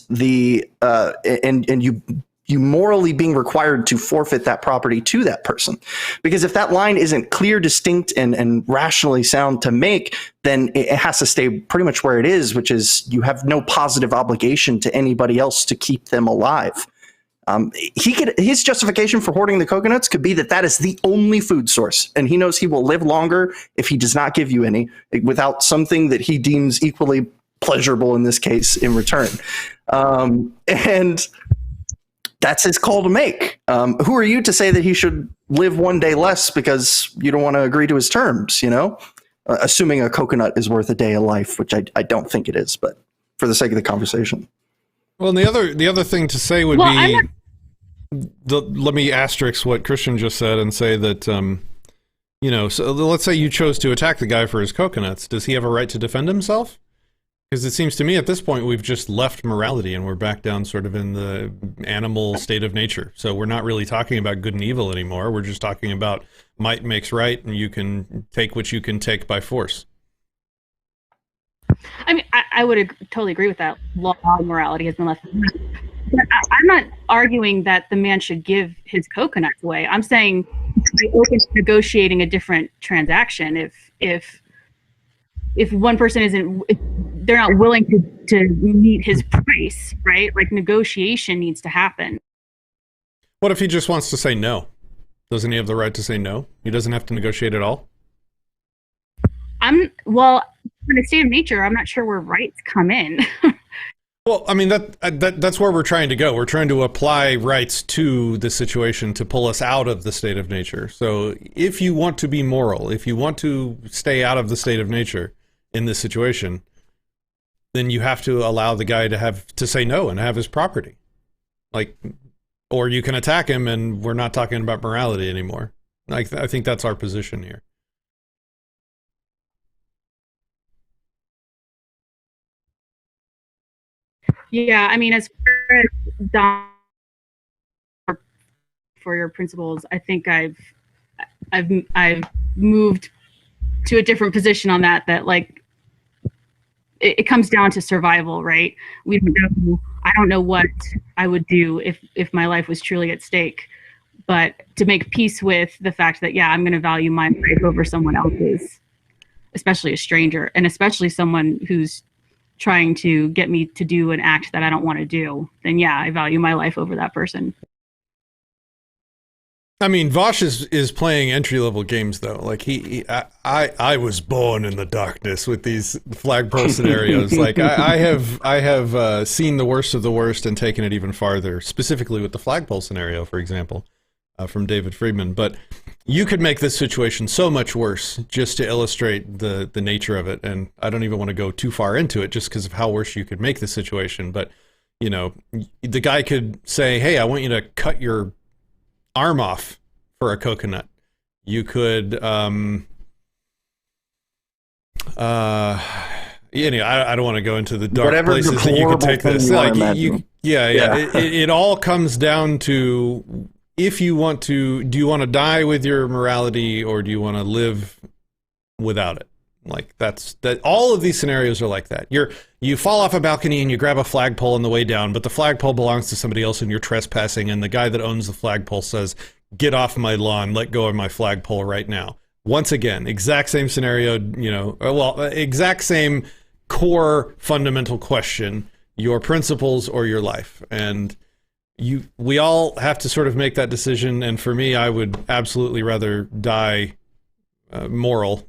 you morally being required to forfeit that property to that person? Because if that line isn't clear, distinct, and rationally sound to make, then it has to stay pretty much where it is, which is you have no positive obligation to anybody else to keep them alive. His justification for hoarding the coconuts could be that is the only food source, and he knows he will live longer if he does not give you any, without something that he deems equally pleasurable in this case in return. And that's his call to make. Who are you to say that he should live one day less because you don't want to agree to his terms, assuming a coconut is worth a day of life, which I don't think it is, but for the sake of the conversation. Well, and the other thing to say would be, let me asterisk what Christian just said and say that, so let's say you chose to attack the guy for his coconuts. Does he have a right to defend himself? Because it seems to me at this point we've just left morality and we're back down sort of in the animal state of nature. So we're not really talking about good and evil anymore. We're just talking about might makes right, and you can take what you can take by force. I mean, I would totally agree with that. Law and morality has been left. But I'm not arguing that the man should give his coconuts away. I'm saying be open to negotiating a different transaction if one person if they're not willing to meet his price, price, right? Like negotiation needs to happen. What if he just wants to say no? Doesn't he have the right to say no? He doesn't have to negotiate at all? Well, in a state of nature, I'm not sure where rights come in. Well, I mean, that's where we're trying to go. We're trying to apply rights to the situation to pull us out of the state of nature. So if you want to be moral, if you want to stay out of the state of nature in this situation, then you have to allow the guy to say no and have his property. Like, or you can attack him and we're not talking about morality anymore. Like, I think that's our position here. Yeah, I mean, as far as Dom for your principles, I think I've moved to a different position on that. That like it comes down to survival, right? We don't know. I don't know what I would do if my life was truly at stake, but to make peace with the fact that I'm going to value my life over someone else's, especially a stranger, and especially someone who's trying to get me to do an act that I don't want to do, then I value my life over that person. I mean, Vosh is playing entry-level games, though. Like, I was born in the darkness with these flagpole scenarios. Like, I have seen the worst of the worst and taken it even farther, specifically with the flagpole scenario, for example, from David Friedman. But you could make this situation so much worse just to illustrate the nature of it. And I don't even want to go too far into it just because of how worse you could make the situation. But, you know, the guy could say, hey, I want you to cut your arm off for a coconut. You could I don't want to go into the dark places that you could take this. Like it all comes down to, if you want to, do you want to die with your morality or do you want to live without it? Like that all of these scenarios are like that. You fall off a balcony and you grab a flagpole on the way down, but the flagpole belongs to somebody else and you're trespassing, and the guy that owns the flagpole says, "Get off my lawn, let go of my flagpole right now." Once again, exact same scenario, exact same core fundamental question, your principles or your life. And we all have to sort of make that decision, and for me, I would absolutely rather die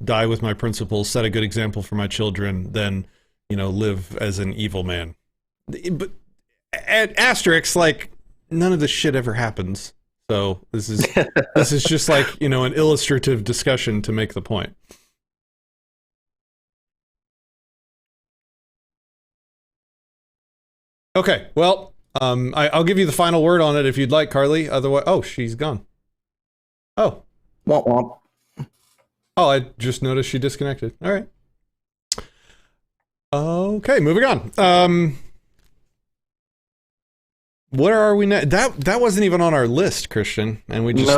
die with my principles, set a good example for my children, than live as an evil man. But at asterisk, like, none of this shit ever happens. So this is just like, an illustrative discussion to make the point. Okay, well, I'll give you the final word on it if you'd like, Carly. Otherwise, she's gone. Oh. Womp womp. Oh, I just noticed she disconnected. All right. Okay, moving on. Where are we now? That wasn't even on our list, Christian, and we just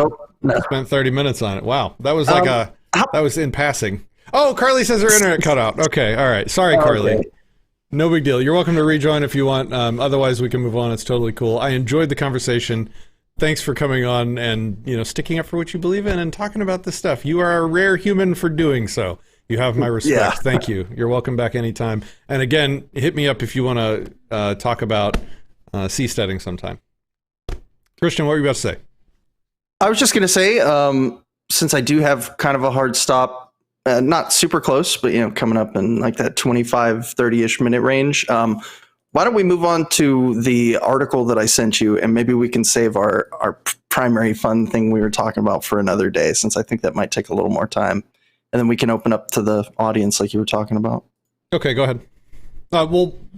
spent 30 minutes on it. Wow, that was like that was in passing. Oh, Carly says her internet cut out. Okay, all right. Sorry, Carly. Okay. No big deal. You're welcome to rejoin if you want. Otherwise, we can move on. It's totally cool. I enjoyed the conversation. Thanks for coming on and sticking up for what you believe in and talking about this stuff. You are a rare human for doing so. You have my respect. Yeah. Thank you. You're welcome back anytime. And again, hit me up if you want to talk about seasteading sometime. Christian, what were you about to say? I was just going to say, since I do have kind of a hard stop, not super close, but coming up in like that 25, 30-ish minute range, why don't we move on to the article that I sent you, and maybe we can save our primary fun thing we were talking about for another day, since I think that might take a little more time. And then we can open up to the audience like you were talking about. Okay, go ahead.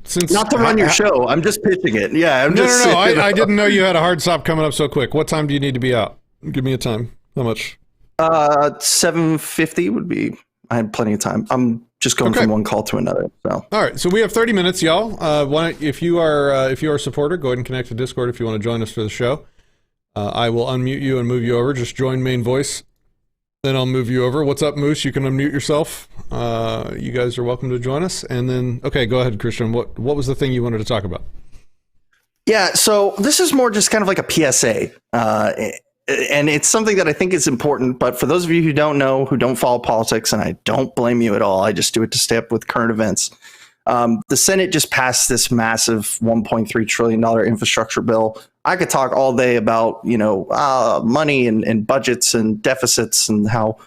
Since not to run your show, I'm just pitching it. Yeah, I'm just no. I didn't know you had a hard stop coming up so quick. What time do you need to be out? Give me a time. How much? 7:50 would be. I had plenty of time. I'm just going from one call to another. So all right, so we have 30 minutes, y'all. If you are a supporter, go ahead and connect to Discord if you want to join us for the show. I will unmute you and move you over. Just join main voice. Then I'll move you over. What's up, Moose? You can unmute yourself. You guys are welcome to join us. And then, okay, go ahead, Christian. What was the thing you wanted to talk about? Yeah, so this is more just kind of like a PSA. And it's something that I think is important. But for those of you who don't know, who don't follow politics, and I don't blame you at all, I just do it to stay up with current events. The Senate just passed this massive $1.3 trillion infrastructure bill. I could talk all day about, money and budgets and deficits and how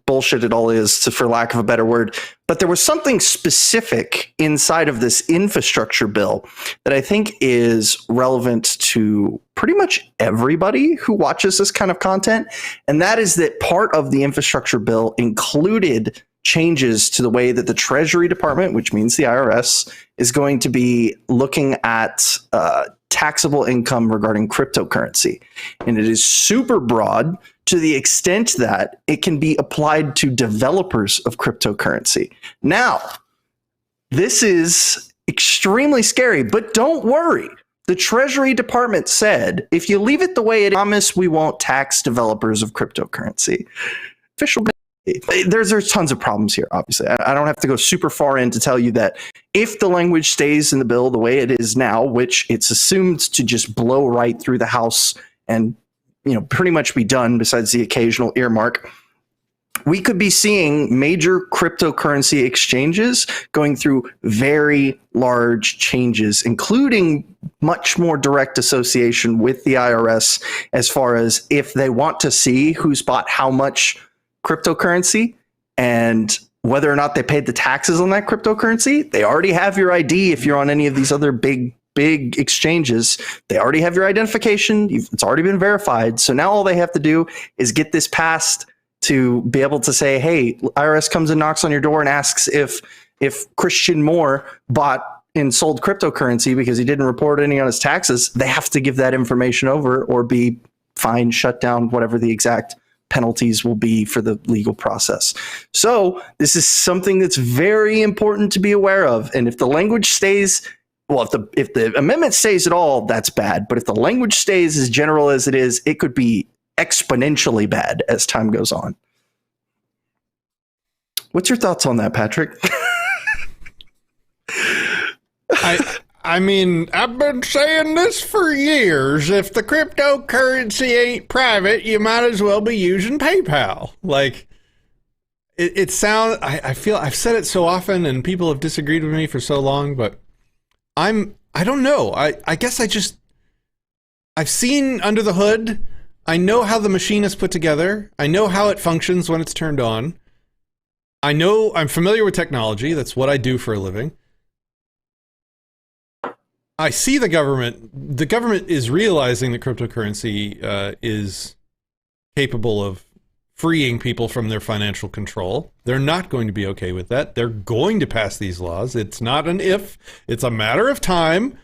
bullshit it all is, for lack of a better word. But there was something specific inside of this infrastructure bill that I think is relevant to pretty much everybody who watches this kind of content. And that is that part of the infrastructure bill included changes to the way that the Treasury Department, which means the IRS, is going to be looking at taxable income regarding cryptocurrency. And it is super broad to the extent that it can be applied to developers of cryptocurrency. Now, this is extremely scary, but don't worry. The Treasury Department said, if you leave it the way it is, promise we won't tax developers of cryptocurrency. Official. There's tons of problems here, obviously. I don't have to go super far in to tell you that if the language stays in the bill the way it is now, which it's assumed to just blow right through the House and pretty much be done besides the occasional earmark, we could be seeing major cryptocurrency exchanges going through very large changes, including much more direct association with the IRS as far as if they want to see who's bought how much cryptocurrency and whether or not they paid the taxes on that cryptocurrency. They already have your ID if you're on any of these other big exchanges. They already have your identification. It's already been verified. So now all they have to do is get this passed to be able to say, hey, IRS comes and knocks on your door and asks if Christian Moore bought and sold cryptocurrency because he didn't report any on his taxes. They have to give that information over or be fined, shut down, whatever the exact penalties will be for the legal process. So this is something that's very important to be aware of. And if the language stays, well, if the amendment stays at all, that's bad. But if the language stays as general as it is, it could be exponentially bad as time goes on. What's your thoughts on that, Patrick? I mean, I've been saying this for years. If the cryptocurrency ain't private, you might as well be using PayPal. Like, it sounds, I feel I've said it so often and people have disagreed with me for so long, but I don't know. I guess I've seen under the hood. I know how the machine is put together. I know how it functions when it's turned on. I'm familiar with technology. That's what I do for a living. I see the government. The government is realizing that cryptocurrency is capable of freeing people from their financial control. They're not going to be okay with that. They're going to pass these laws. It's not an if, it's a matter of time.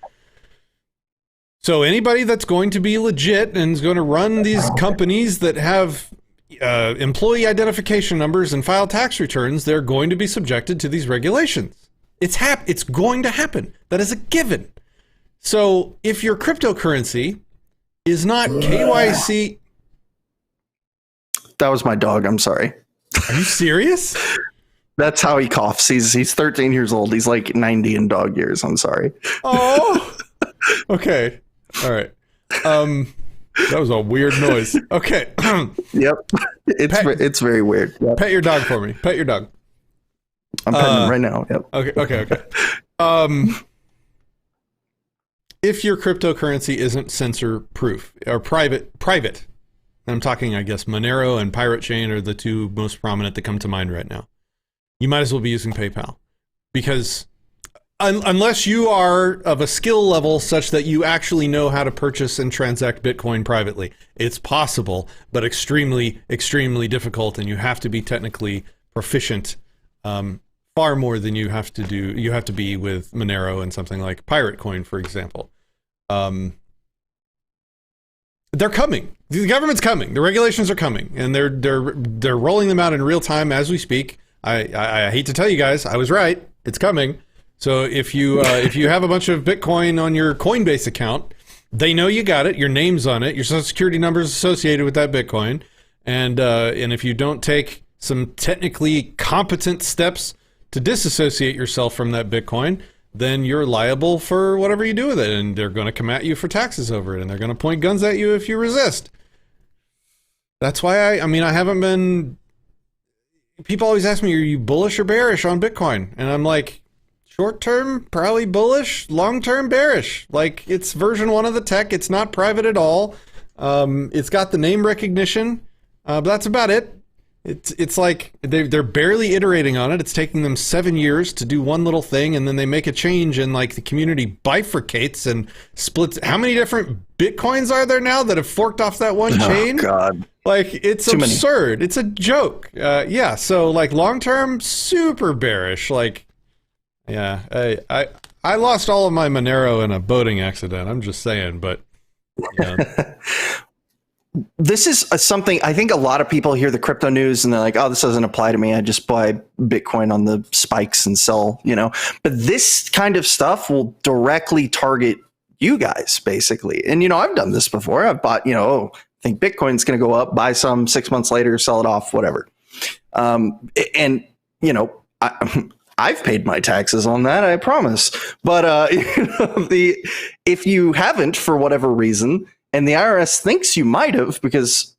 So anybody that's going to be legit and is going to run these companies that have employee identification numbers and file tax returns, they're going to be subjected to these regulations. It's going to happen. That is a given. So if your cryptocurrency is not KYC... That was my dog. I'm sorry. Are you serious? That's how he coughs. He's 13 years old. He's like 90 in dog years. I'm sorry. Oh, okay. All right. That was a weird noise. Okay. Yep. It's very weird. Yep. Pet your dog for me. Pet your dog. I'm petting him right now. Yep. Okay. If your cryptocurrency isn't censor proof or private, I'm talking, I guess, Monero and Pirate Chain are the two most prominent that come to mind right now. You might as well be using PayPal because unless you are of a skill level such that you actually know how to purchase and transact Bitcoin privately, it's possible, but extremely, extremely difficult, and you have to be technically proficient far more than you have to be with Monero and something like Pirate Coin, for example. They're coming. The government's coming. The regulations are coming, and they're rolling them out in real time as we speak. I hate to tell you guys, I was right. It's coming. So if you have a bunch of Bitcoin on your Coinbase account, they know you got it. Your name's on it. Your social security number is associated with that Bitcoin, and if you don't take some technically competent steps to disassociate yourself from that Bitcoin, then you're liable for whatever you do with it, and they're going to come at you for taxes over it, and they're going to point guns at you if you resist. That's why I haven't been... people always ask me, are you bullish or bearish on Bitcoin? And I'm like, short term, probably bullish. Long term, bearish. Like, it's version 1 of the tech. It's not private at all. It's got the name recognition, but that's about it. It's like they're barely iterating on it. It's taking them 7 years to do one little thing, and then they make a change, and like the community bifurcates and splits. How many different Bitcoins are there now that have forked off that one chain? Oh, God. Like, it's Too many. absurd. It's a joke. Yeah. So like long term, super bearish. Like, yeah, I lost all of my Monero in a boating accident. I'm just saying, but yeah. This is something I think a lot of people hear the crypto news and they're like, oh, this doesn't apply to me. I just buy Bitcoin on the spikes and sell, but this kind of stuff will directly target you guys basically. And, I've done this before. I've bought, I think Bitcoin's going to go up, buy some 6 months later, sell it off, whatever. And, I've paid my taxes on that, I promise. But if you haven't, for whatever reason, and the IRS thinks you might have, because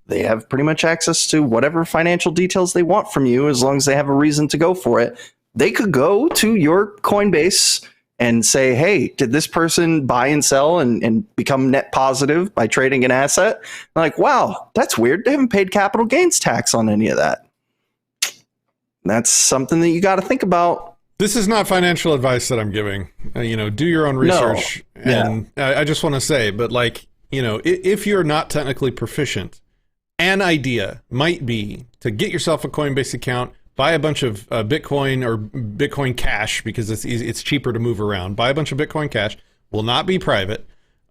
they have pretty much access to whatever financial details they want from you, as long as they have a reason to go for it, they could go to your Coinbase and say, hey, did this person buy and sell and become net positive by trading an asset? I'm like, wow, that's weird. They haven't paid capital gains tax on any of that. That's something that you got to think about. This is not financial advice that I'm giving. Do your own research. No. And I just want to say, but like, if you're not technically proficient, an idea might be to get yourself a Coinbase account, buy a bunch of Bitcoin or Bitcoin Cash, because it's cheaper to move around. Buy a bunch of Bitcoin Cash. Will not be private.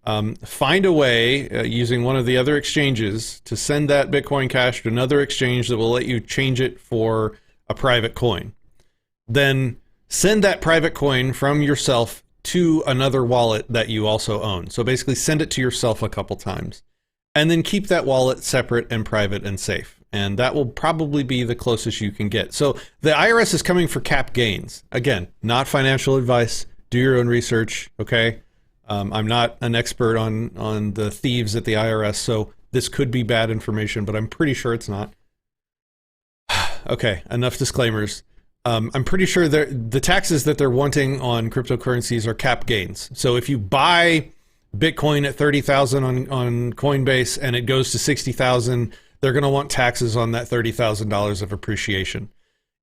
Find a way using one of the other exchanges to send that Bitcoin Cash to another exchange that will let you change it for a private coin. Then send that private coin from yourself to another wallet that you also own. So basically send it to yourself a couple times. And then keep that wallet separate and private and safe. And that will probably be the closest you can get. So the IRS is coming for cap gains. Again, not financial advice. Do your own research, okay? I'm not an expert on the thieves at the IRS, so this could be bad information, but I'm pretty sure it's not. Okay, enough disclaimers. I'm pretty sure the taxes that they're wanting on cryptocurrencies are cap gains. So if you buy Bitcoin at 30,000 on Coinbase and it goes to 60,000, they're going to want taxes on that $30,000 of appreciation.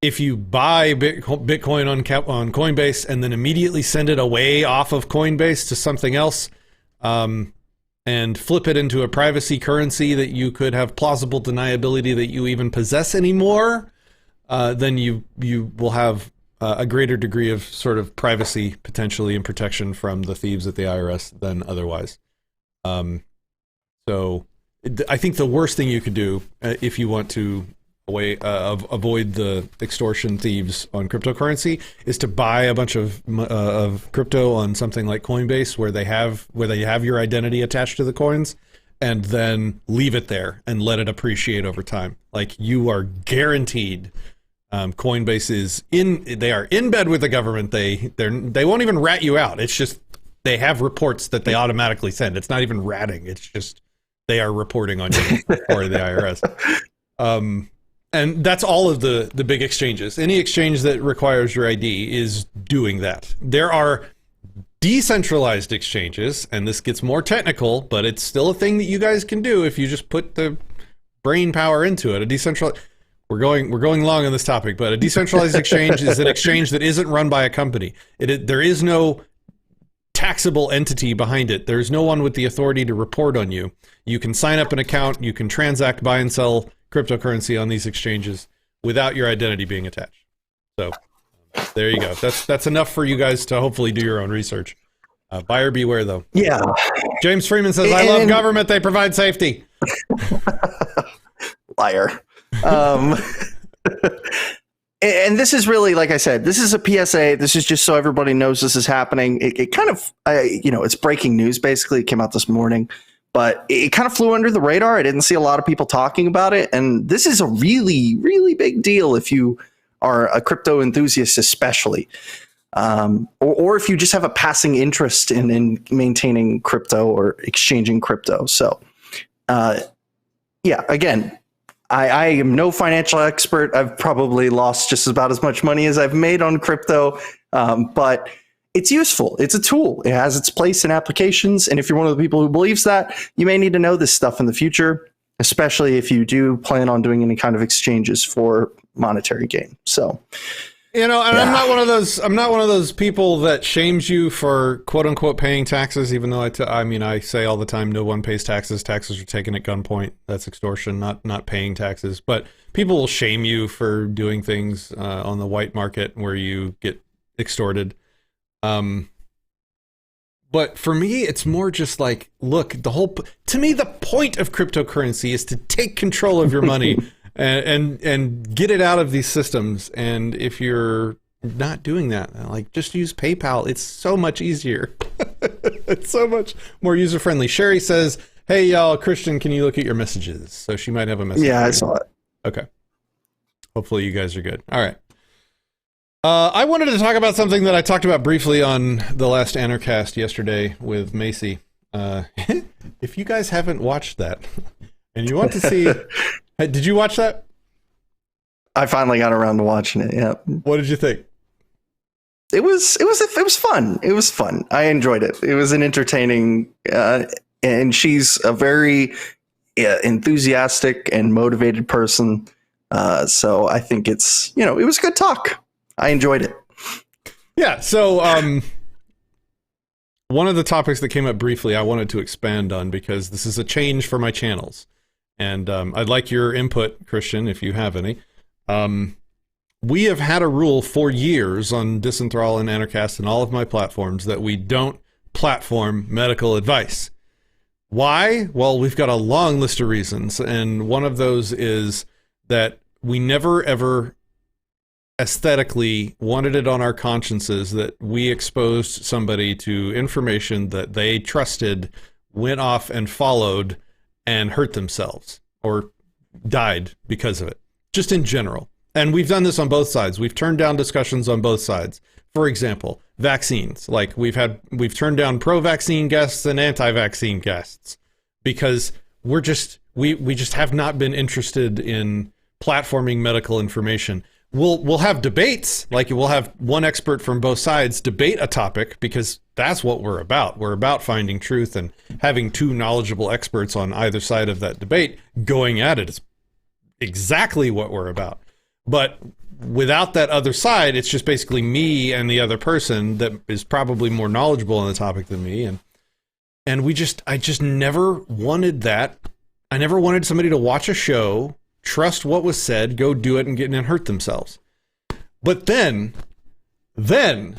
If you buy Bitcoin on Coinbase and then immediately send it away off of Coinbase to something else, and flip it into a privacy currency that you could have plausible deniability that you even possess anymore, then you will have a greater degree of sort of privacy potentially and protection from the thieves at the IRS than otherwise. So I think the worst thing you could do if you want to avoid the extortion thieves on cryptocurrency is to buy a bunch of crypto on something like Coinbase where they have your identity attached to the coins, and then leave it there and let it appreciate over time. Like, you are guaranteed. Coinbase they are in bed with the government. They won't even rat you out. It's just they have reports that they automatically send. It's not even ratting. It's just they are reporting on you for the IRS. And that's all of the big exchanges. Any exchange that requires your ID is doing that. There are decentralized exchanges, and this gets more technical, but it's still a thing that you guys can do if you just put the brain power into it. A decentralized We're going long on this topic, but a decentralized exchange is an exchange that isn't run by a company. There is no taxable entity behind it. There's no one with the authority to report on you. You can sign up an account, you can transact, buy and sell cryptocurrency on these exchanges without your identity being attached. So there you go. That's enough for you guys to hopefully do your own research. Buyer beware, though. Yeah. James Freeman says, I love government. They provide safety. Liar. And this is really, like I said, this is a PSA. This is just so everybody knows this is happening. It kind of, it's breaking news, basically. It came out this morning, but it kind of flew under the radar. I didn't see a lot of people talking about it. And this is a really, really big deal if you are a crypto enthusiast, especially. Or if you just have a passing interest in maintaining crypto or exchanging crypto. So, again, I am no financial expert. I've probably lost just about as much money as I've made on crypto, but it's useful. It's a tool. It has its place in applications. And if you're one of the people who believes that, you may need to know this stuff in the future, especially if you do plan on doing any kind of exchanges for monetary gain. So, and I'm not one of those people that shames you for quote unquote paying taxes, even though I say all the time, no one pays taxes. Taxes are taken at gunpoint. That's extortion, not paying taxes. But people will shame you for doing things on the white market where you get extorted. But for me, it's more just like, look, to me, the point of cryptocurrency is to take control of your money and get it out of these systems. And if you're not doing that, like, just use PayPal. It's so much easier. It's so much more user-friendly. Sherry says, hey, y'all, Christian, can you look at your messages? So she might have a message. Yeah, I saw it. Okay. Hopefully you guys are good. All right. I wanted to talk about something that I talked about briefly on the last Anarcast yesterday with Macy. If you guys haven't watched that and you want to see, did you watch that? I finally got around to watching it. Yeah. What did you think? It was fun. It was fun. I enjoyed it. It was an entertaining, and she's a very enthusiastic and motivated person. So I think it was a good talk. I enjoyed it. Yeah. So, one of the topics that came up briefly, I wanted to expand on because this is a change for my channels, and I'd like your input, Christian, if you have any. We have had a rule for years on Disenthrall and Anarcast and all of my platforms that we don't platform medical advice. Why? Well, we've got a long list of reasons, and one of those is that we never ever aesthetically wanted it on our consciences that we exposed somebody to information that they trusted, went off and followed and hurt themselves or died because of it, just in general. And we've done this on both sides. We've turned down discussions on both sides. For example, vaccines. Like we've turned down pro-vaccine guests and anti-vaccine guests because we just have not been interested in platforming medical information. We'll have debates, like we'll have one expert from both sides debate a topic because that's what we're about. We're about finding truth, and having two knowledgeable experts on either side of that debate going at it is exactly what we're about. But without that other side, it's just basically me and the other person that is probably more knowledgeable on the topic than me. And I just never wanted that. I never wanted somebody to watch a show, trust what was said, go do it, and get in and hurt themselves. But then the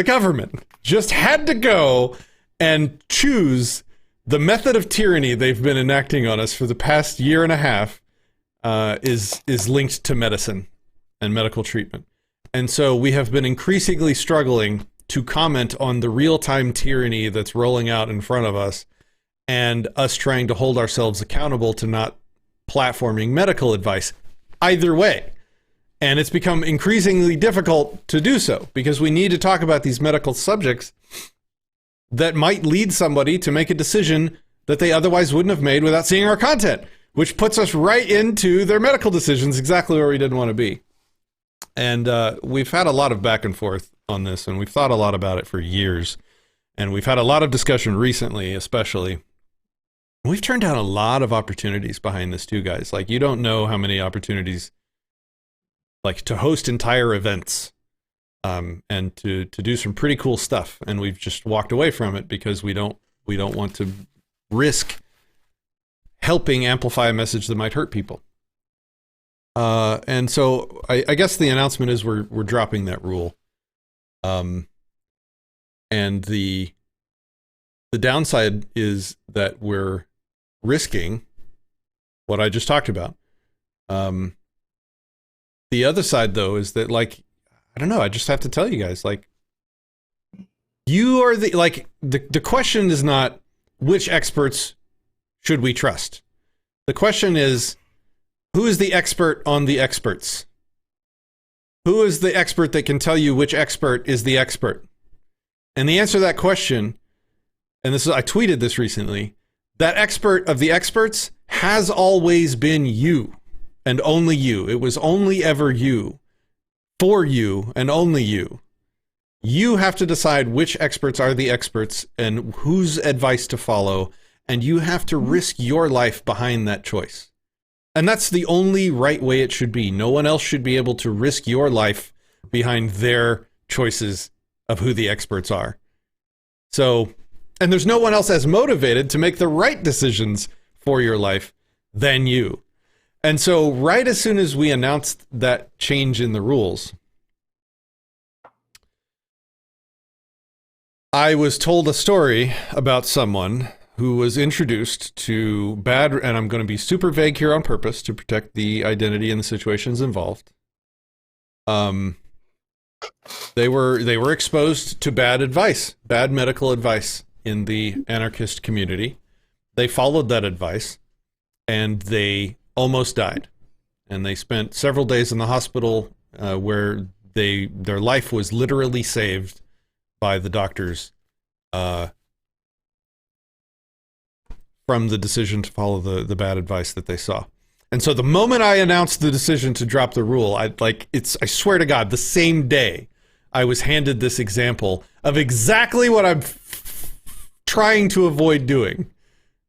government just had to go and choose the method of tyranny they've been enacting on us for the past year and a half is linked to medicine and medical treatment. And so we have been increasingly struggling to comment on the real-time tyranny that's rolling out in front of us, and us trying to hold ourselves accountable to not platforming medical advice either way. And it's become increasingly difficult to do so because we need to talk about these medical subjects that might lead somebody to make a decision that they otherwise wouldn't have made without seeing our content, which puts us right into their medical decisions, exactly where we didn't want to be. And we've had a lot of back and forth on this, and we've thought a lot about it for years. And we've had a lot of discussion recently, especially. We've turned down a lot of opportunities behind this too, guys. Like, you don't know how many opportunities, like, to host entire events, and to do some pretty cool stuff. And we've just walked away from it because we don't want to risk helping amplify a message that might hurt people. And so I guess the announcement is we're dropping that rule. And the downside is that we're risking what I just talked about. The other side, though, is that, like, I don't know, I just have to tell you guys, like, you are the question is not which experts should we trust. The question is, who is the expert on the experts? Who is the expert that can tell you which expert is the expert? And the answer to that question, and I tweeted this recently, that expert of the experts has always been you and only you. It was only ever you, for you and only you. You have to decide which experts are the experts and whose advice to follow, and you have to risk your life behind that choice. And that's the only right way it should be. No one else should be able to risk your life behind their choices of who the experts are. So, and there's no one else as motivated to make the right decisions for your life than you. And so right as soon as we announced that change in the rules, I was told a story about someone who was introduced to bad, and I'm going to be super vague here on purpose to protect the identity and the situations involved. They were exposed to bad advice, bad medical advice in the anarchist community. They followed that advice, and they almost died. And they spent several days in the hospital where their life was literally saved by the doctors from the decision to follow the bad advice that they saw. And so the moment I announced the decision to drop the rule, I swear to God, the same day I was handed this example of exactly what I'm trying to avoid doing.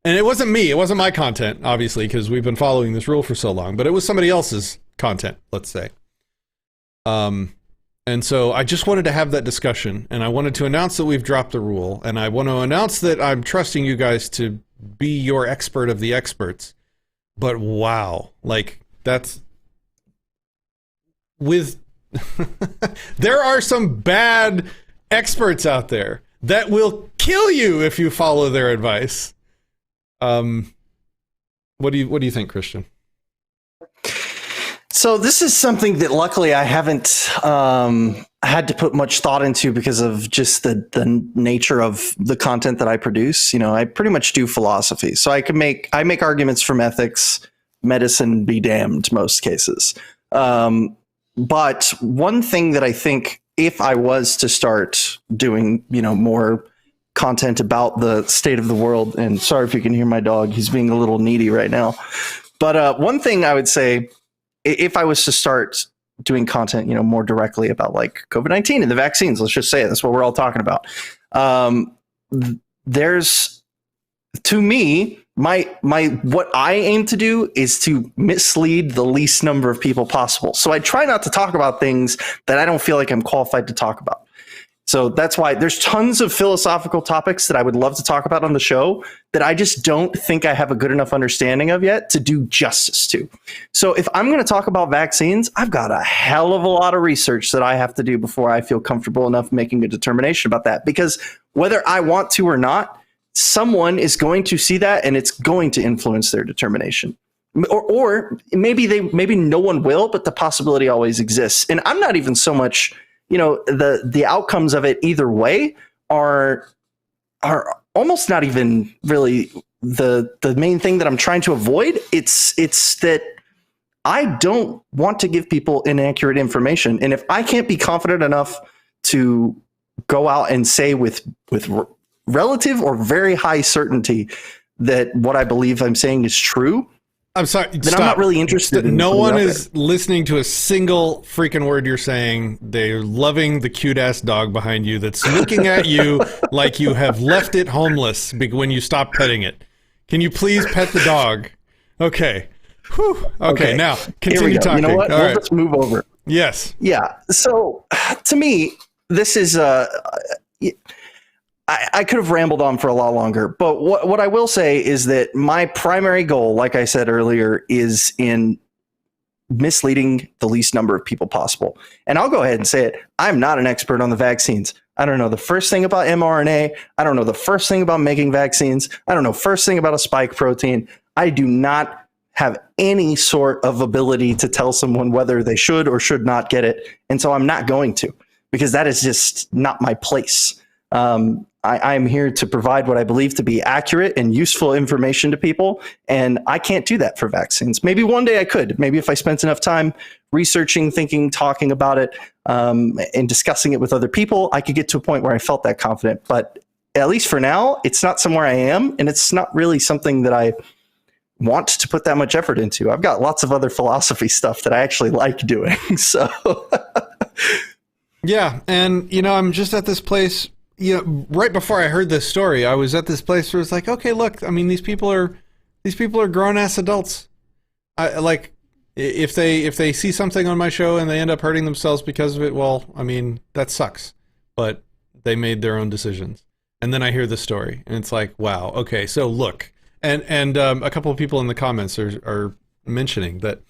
And it wasn't me, it wasn't my content, obviously, because we've been following this rule for so long, but it was somebody else's content, let's say. And so I just wanted to have that discussion, and I wanted to announce that we've dropped the rule, and I want to announce that I'm trusting you guys to be your expert of the experts. But wow, like that's with there are some bad experts out there that will kill you if you follow their advice. What do you think, Christian? So this is something that luckily I haven't had to put much thought into because of just the nature of the content that I produce. You know, I pretty much do philosophy, so I make arguments from ethics, medicine be damned most cases. But one thing that I think, if I was to start doing, more content about the state of the world, and sorry if you can hear my dog, he's being a little needy right now. But one thing I would say, if I was to start doing content, more directly about like COVID-19 and the vaccines, let's just say that's what we're all talking about. There's, to me, my what I aim to do is to mislead the least number of people possible. So I try not to talk about things that I don't feel like I'm qualified to talk about. So that's why there's tons of philosophical topics that I would love to talk about on the show that I just don't think I have a good enough understanding of yet to do justice to. So if I'm going to talk about vaccines, I've got a hell of a lot of research that I have to do before I feel comfortable enough making a determination about that. Because whether I want to or not, someone is going to see that and it's going to influence their determination. Or maybe no one will, but the possibility always exists. And I'm not even so much, the outcomes of it either way are almost not even really the main thing that I'm trying to avoid. It's that I don't want to give people inaccurate information. And if I can't be confident enough to go out and say with relative or very high certainty that what I believe I'm saying is true, I'm sorry. Then I'm not really interested. No one is listening to a single freaking word you're saying. They're loving the cute ass dog behind you that's looking at you like you have left it homeless when you stop petting it. Can you please pet the dog? Okay. Whew. Okay. Now continue talking. You know what? All We'll right. just move over. Yes. Yeah. So to me, this is I could have rambled on for a lot longer, but what I will say is that my primary goal, like I said earlier, is in misleading the least number of people possible. And I'll go ahead and say it. I'm not an expert on the vaccines. I don't know the first thing about mRNA. I don't know the first thing about making vaccines. I don't know first thing about a spike protein. I do not have any sort of ability to tell someone whether they should or should not get it. And so I'm not going to, because that is just not my place. I'm here to provide what I believe to be accurate and useful information to people, and I can't do that for vaccines. Maybe one day I could. Maybe if I spent enough time researching, thinking, talking about it, and discussing it with other people, I could get to a point where I felt that confident. But at least for now, it's not somewhere I am, and it's not really something that I want to put that much effort into. I've got lots of other philosophy stuff that I actually like doing. So yeah, and I'm just at this place. Right before I heard this story, I was at this place where it's like, okay, look, I mean, these people are grown ass adults. If they see something on my show and they end up hurting themselves because of it, well, I mean, that sucks. But they made their own decisions. And then I hear the story, and it's like, wow, okay, so look. And a couple of people in the comments are mentioning that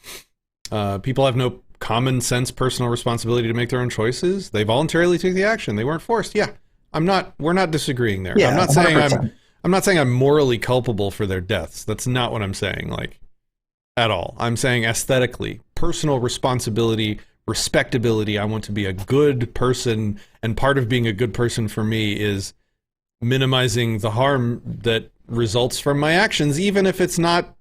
people have no common sense personal responsibility to make their own choices. They voluntarily took the action. They weren't forced. Yeah, we're not disagreeing there. Yeah, I'm not 100%. saying I'm not saying I'm morally culpable for their deaths. That's not what I'm saying, like, at all. I'm saying aesthetically, personal responsibility, respectability. I want to be a good person, and part of being a good person for me is minimizing the harm that results from my actions, even if it's not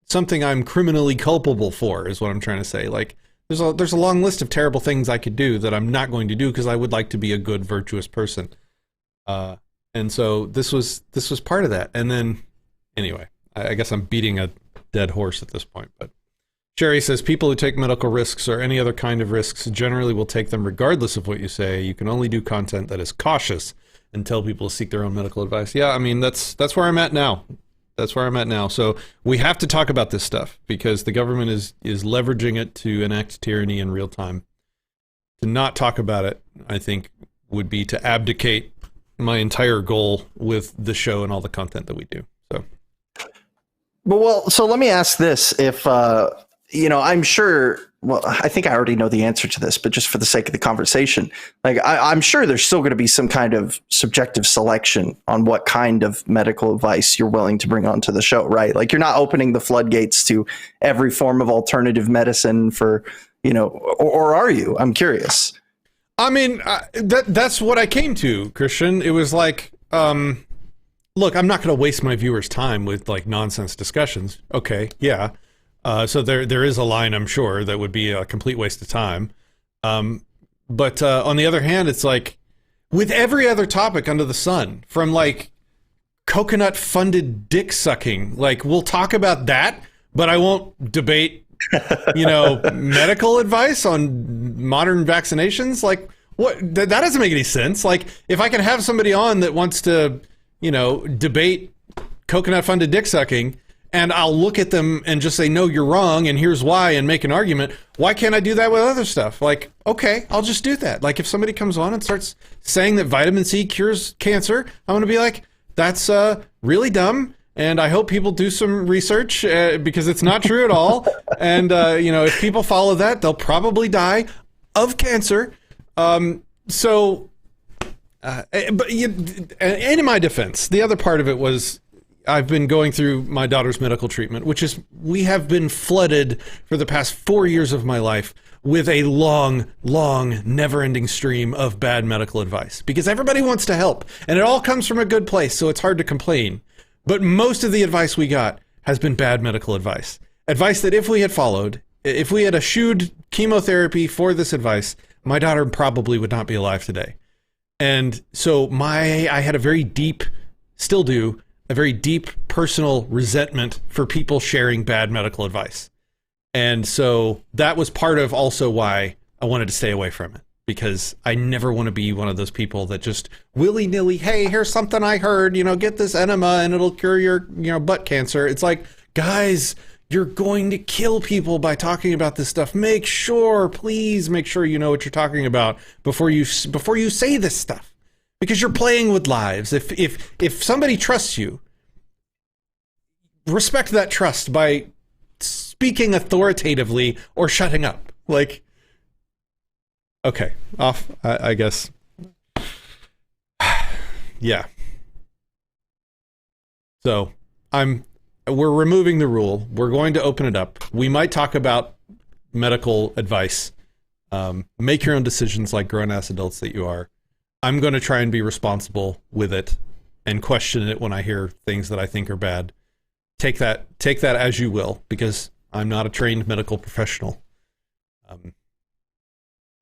something I'm criminally culpable for, is what I'm trying to say. Like, there's a long list of terrible things I could do that I'm not going to do because I would like to be a good, virtuous person. And so this was part of that. And then, anyway, I guess I'm beating a dead horse at this point. But Sherry says, people who take medical risks or any other kind of risks generally will take them regardless of what you say. You can only do content that is cautious and tell people to seek their own medical advice. Yeah, I mean, that's where I'm at now. That's where I'm at now. So we have to talk about this stuff because the government is leveraging it to enact tyranny in real time. To not talk about it, I think, would be to abdicate my entire goal with the show and all the content that we do. So, so let me ask this: if I'm sure. Well, I think I already know the answer to this, but just for the sake of the conversation, like I'm sure there's still going to be some kind of subjective selection on what kind of medical advice you're willing to bring onto the show, right? Like, you're not opening the floodgates to every form of alternative medicine for, or are you? I'm curious. I mean, that's what I came to, Christian. It was like, look, I'm not going to waste my viewers' time with like nonsense discussions. Okay, yeah. So there is a line, I'm sure, that would be a complete waste of time. But on the other hand, it's like with every other topic under the sun, from like coconut-funded dick sucking, like we'll talk about that, but I won't debate, medical advice on modern vaccinations. Like, what? That doesn't make any sense. Like, if I can have somebody on that wants to, debate coconut-funded dick sucking, and I'll look at them and just say, no, you're wrong, and here's why, and make an argument. Why can't I do that with other stuff? Like, okay, I'll just do that. Like, if somebody comes on and starts saying that vitamin C cures cancer, I'm going to be like, that's really dumb, and I hope people do some research because it's not true at all. And, if people follow that, they'll probably die of cancer. But in my defense, the other part of it was, I've been going through my daughter's medical treatment, which is, we have been flooded for the past 4 years of my life with a long, never-ending stream of bad medical advice because everybody wants to help and it all comes from a good place. So it's hard to complain. But most of the advice we got has been bad medical advice. Advice that if we had followed, if we had eschewed chemotherapy for this advice, my daughter probably would not be alive today. And so I had a very deep, still do, a very deep personal resentment for people sharing bad medical advice. And so that was part of also why I wanted to stay away from it, because I never want to be one of those people that just willy-nilly, hey, here's something I heard, get this enema and it'll cure your, butt cancer. It's like, guys, you're going to kill people by talking about this stuff. Please make sure you know what you're talking about before you say this stuff. Because you're playing with lives. If somebody trusts you, respect that trust by speaking authoritatively or shutting up. Like, okay, off, I guess. Yeah. So we're removing the rule. We're going to open it up. We might talk about medical advice. Make your own decisions like grown-ass adults that you are. I'm going to try and be responsible with it and question it when I hear things that I think are bad. Take that as you will, because I'm not a trained medical professional.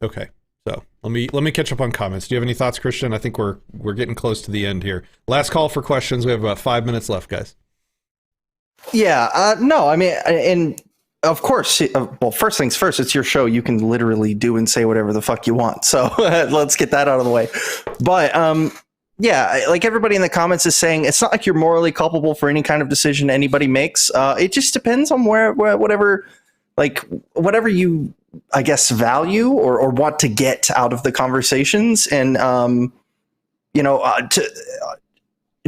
Okay. So let me catch up on comments. Do you have any thoughts, Christian? I think we're getting close to the end here. Last call for questions. We have about 5 minutes left, guys. Yeah, no, I mean, and of course, well, first things first, it's your show. You can literally do and say whatever the fuck you want. So let's get that out of the way. But yeah, like everybody in the comments is saying, it's not like you're morally culpable for any kind of decision anybody makes. It just depends on whatever you, I guess, value or want to get out of the conversations. And,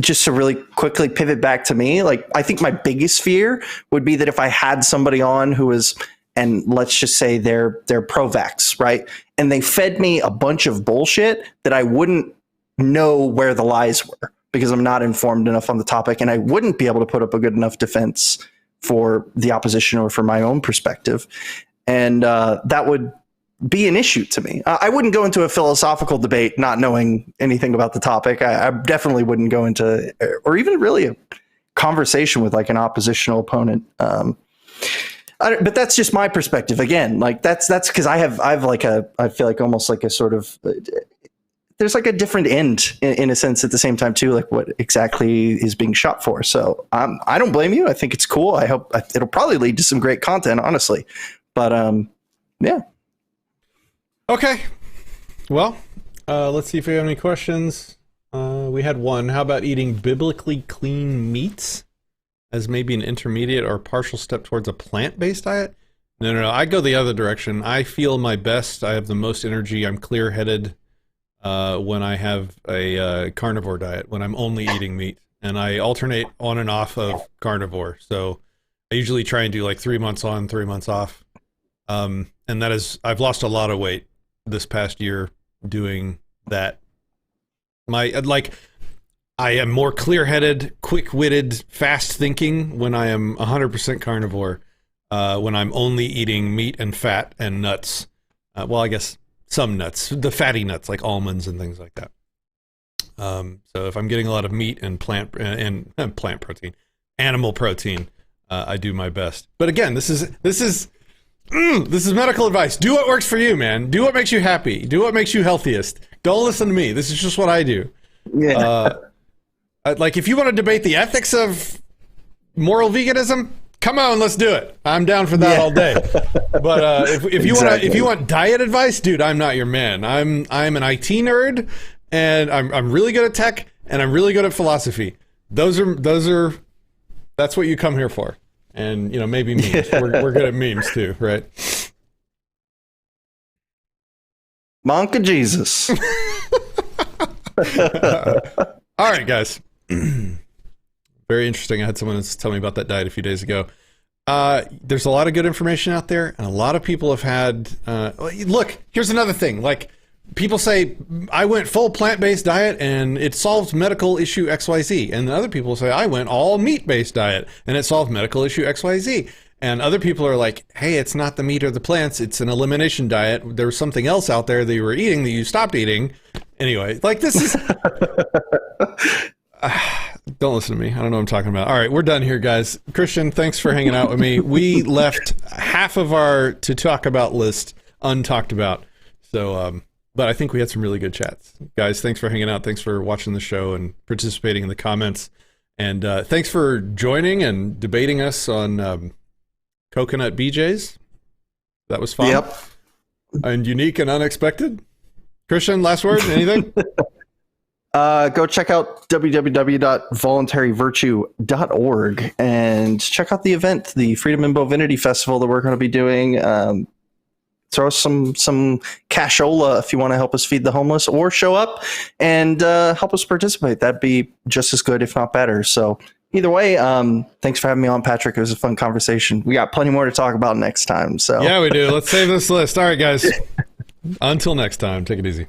just to really quickly pivot back to me, like, I think my biggest fear would be that if I had somebody on who was, and let's just say they're pro-vax, right? And they fed me a bunch of bullshit that I wouldn't know where the lies were because I'm not informed enough on the topic, and I wouldn't be able to put up a good enough defense for the opposition or for my own perspective. And that would be an issue to me. I wouldn't go into a philosophical debate not knowing anything about the topic. I definitely wouldn't go into, or even really a conversation with like an oppositional opponent. But that's just my perspective. Again, like that's because I feel like almost like a sort of, there's like a different end in a sense at the same time too, like what exactly is being shot for. So I don't blame you. I think it's cool. I hope it'll probably lead to some great content, honestly. But yeah. Okay. Well, let's see if we have any questions. We had one. How about eating biblically clean meats as maybe an intermediate or partial step towards a plant-based diet? No. I go the other direction. I feel my best. I have the most energy. I'm clear-headed when I have a carnivore diet, when I'm only eating meat. And I alternate on and off of carnivore. So I usually try and do like 3 months on, 3 months off. And that is, I've lost a lot of weight this past year doing that. I am more clear-headed, quick-witted, fast-thinking when I am 100% carnivore, when I'm only eating meat and fat and nuts. Well, I guess some nuts, the fatty nuts like almonds and things like that. So if I'm getting a lot of meat and plant protein, animal protein, I do my best. But again, this is medical advice. Do what works for you, man. Do what makes you happy. Do what makes you healthiest. Don't listen to me. This is just what I do. Yeah. Like, if you want to debate the ethics of moral veganism, come on, let's do it. I'm down for that all day. But if you want diet advice, dude, I'm not your man. I'm an IT nerd, and I'm really good at tech, and I'm really good at philosophy. That's what you come here for. And, maybe memes. We're good at memes too, right? Monk of Jesus. All right, guys. Very interesting. I had someone tell me about that diet a few days ago. There's a lot of good information out there, and a lot of people have had... look, here's another thing. Like, people say, I went full plant-based diet and it solved medical issue XYZ. And other people say, I went all meat-based diet and it solved medical issue XYZ. And other people are like, hey, it's not the meat or the plants, it's an elimination diet. There was something else out there that you were eating that you stopped eating. Anyway, like, this is... don't listen to me. I don't know what I'm talking about. All right, we're done here, guys. Christian, thanks for hanging out with me. We left half of our to talk about list untalked about. So, but I think we had some really good chats. Guys, thanks for hanging out. Thanks for watching the show and participating in the comments. And thanks for joining and debating us on coconut BJs. That was fun. Yep. And unique and unexpected. Christian, last word, anything? Go check out www.voluntaryvirtue.org and check out the event, the Freedom and Bovinity Festival that we're going to be doing. Throw us some cashola if you want to help us feed the homeless, or show up and help us participate. That'd be just as good, if not better. So either way, thanks for having me on, Patrick. It was a fun conversation. We got plenty more to talk about next time. So yeah, we do. Let's save this list. All right, guys. Until next time, take it easy.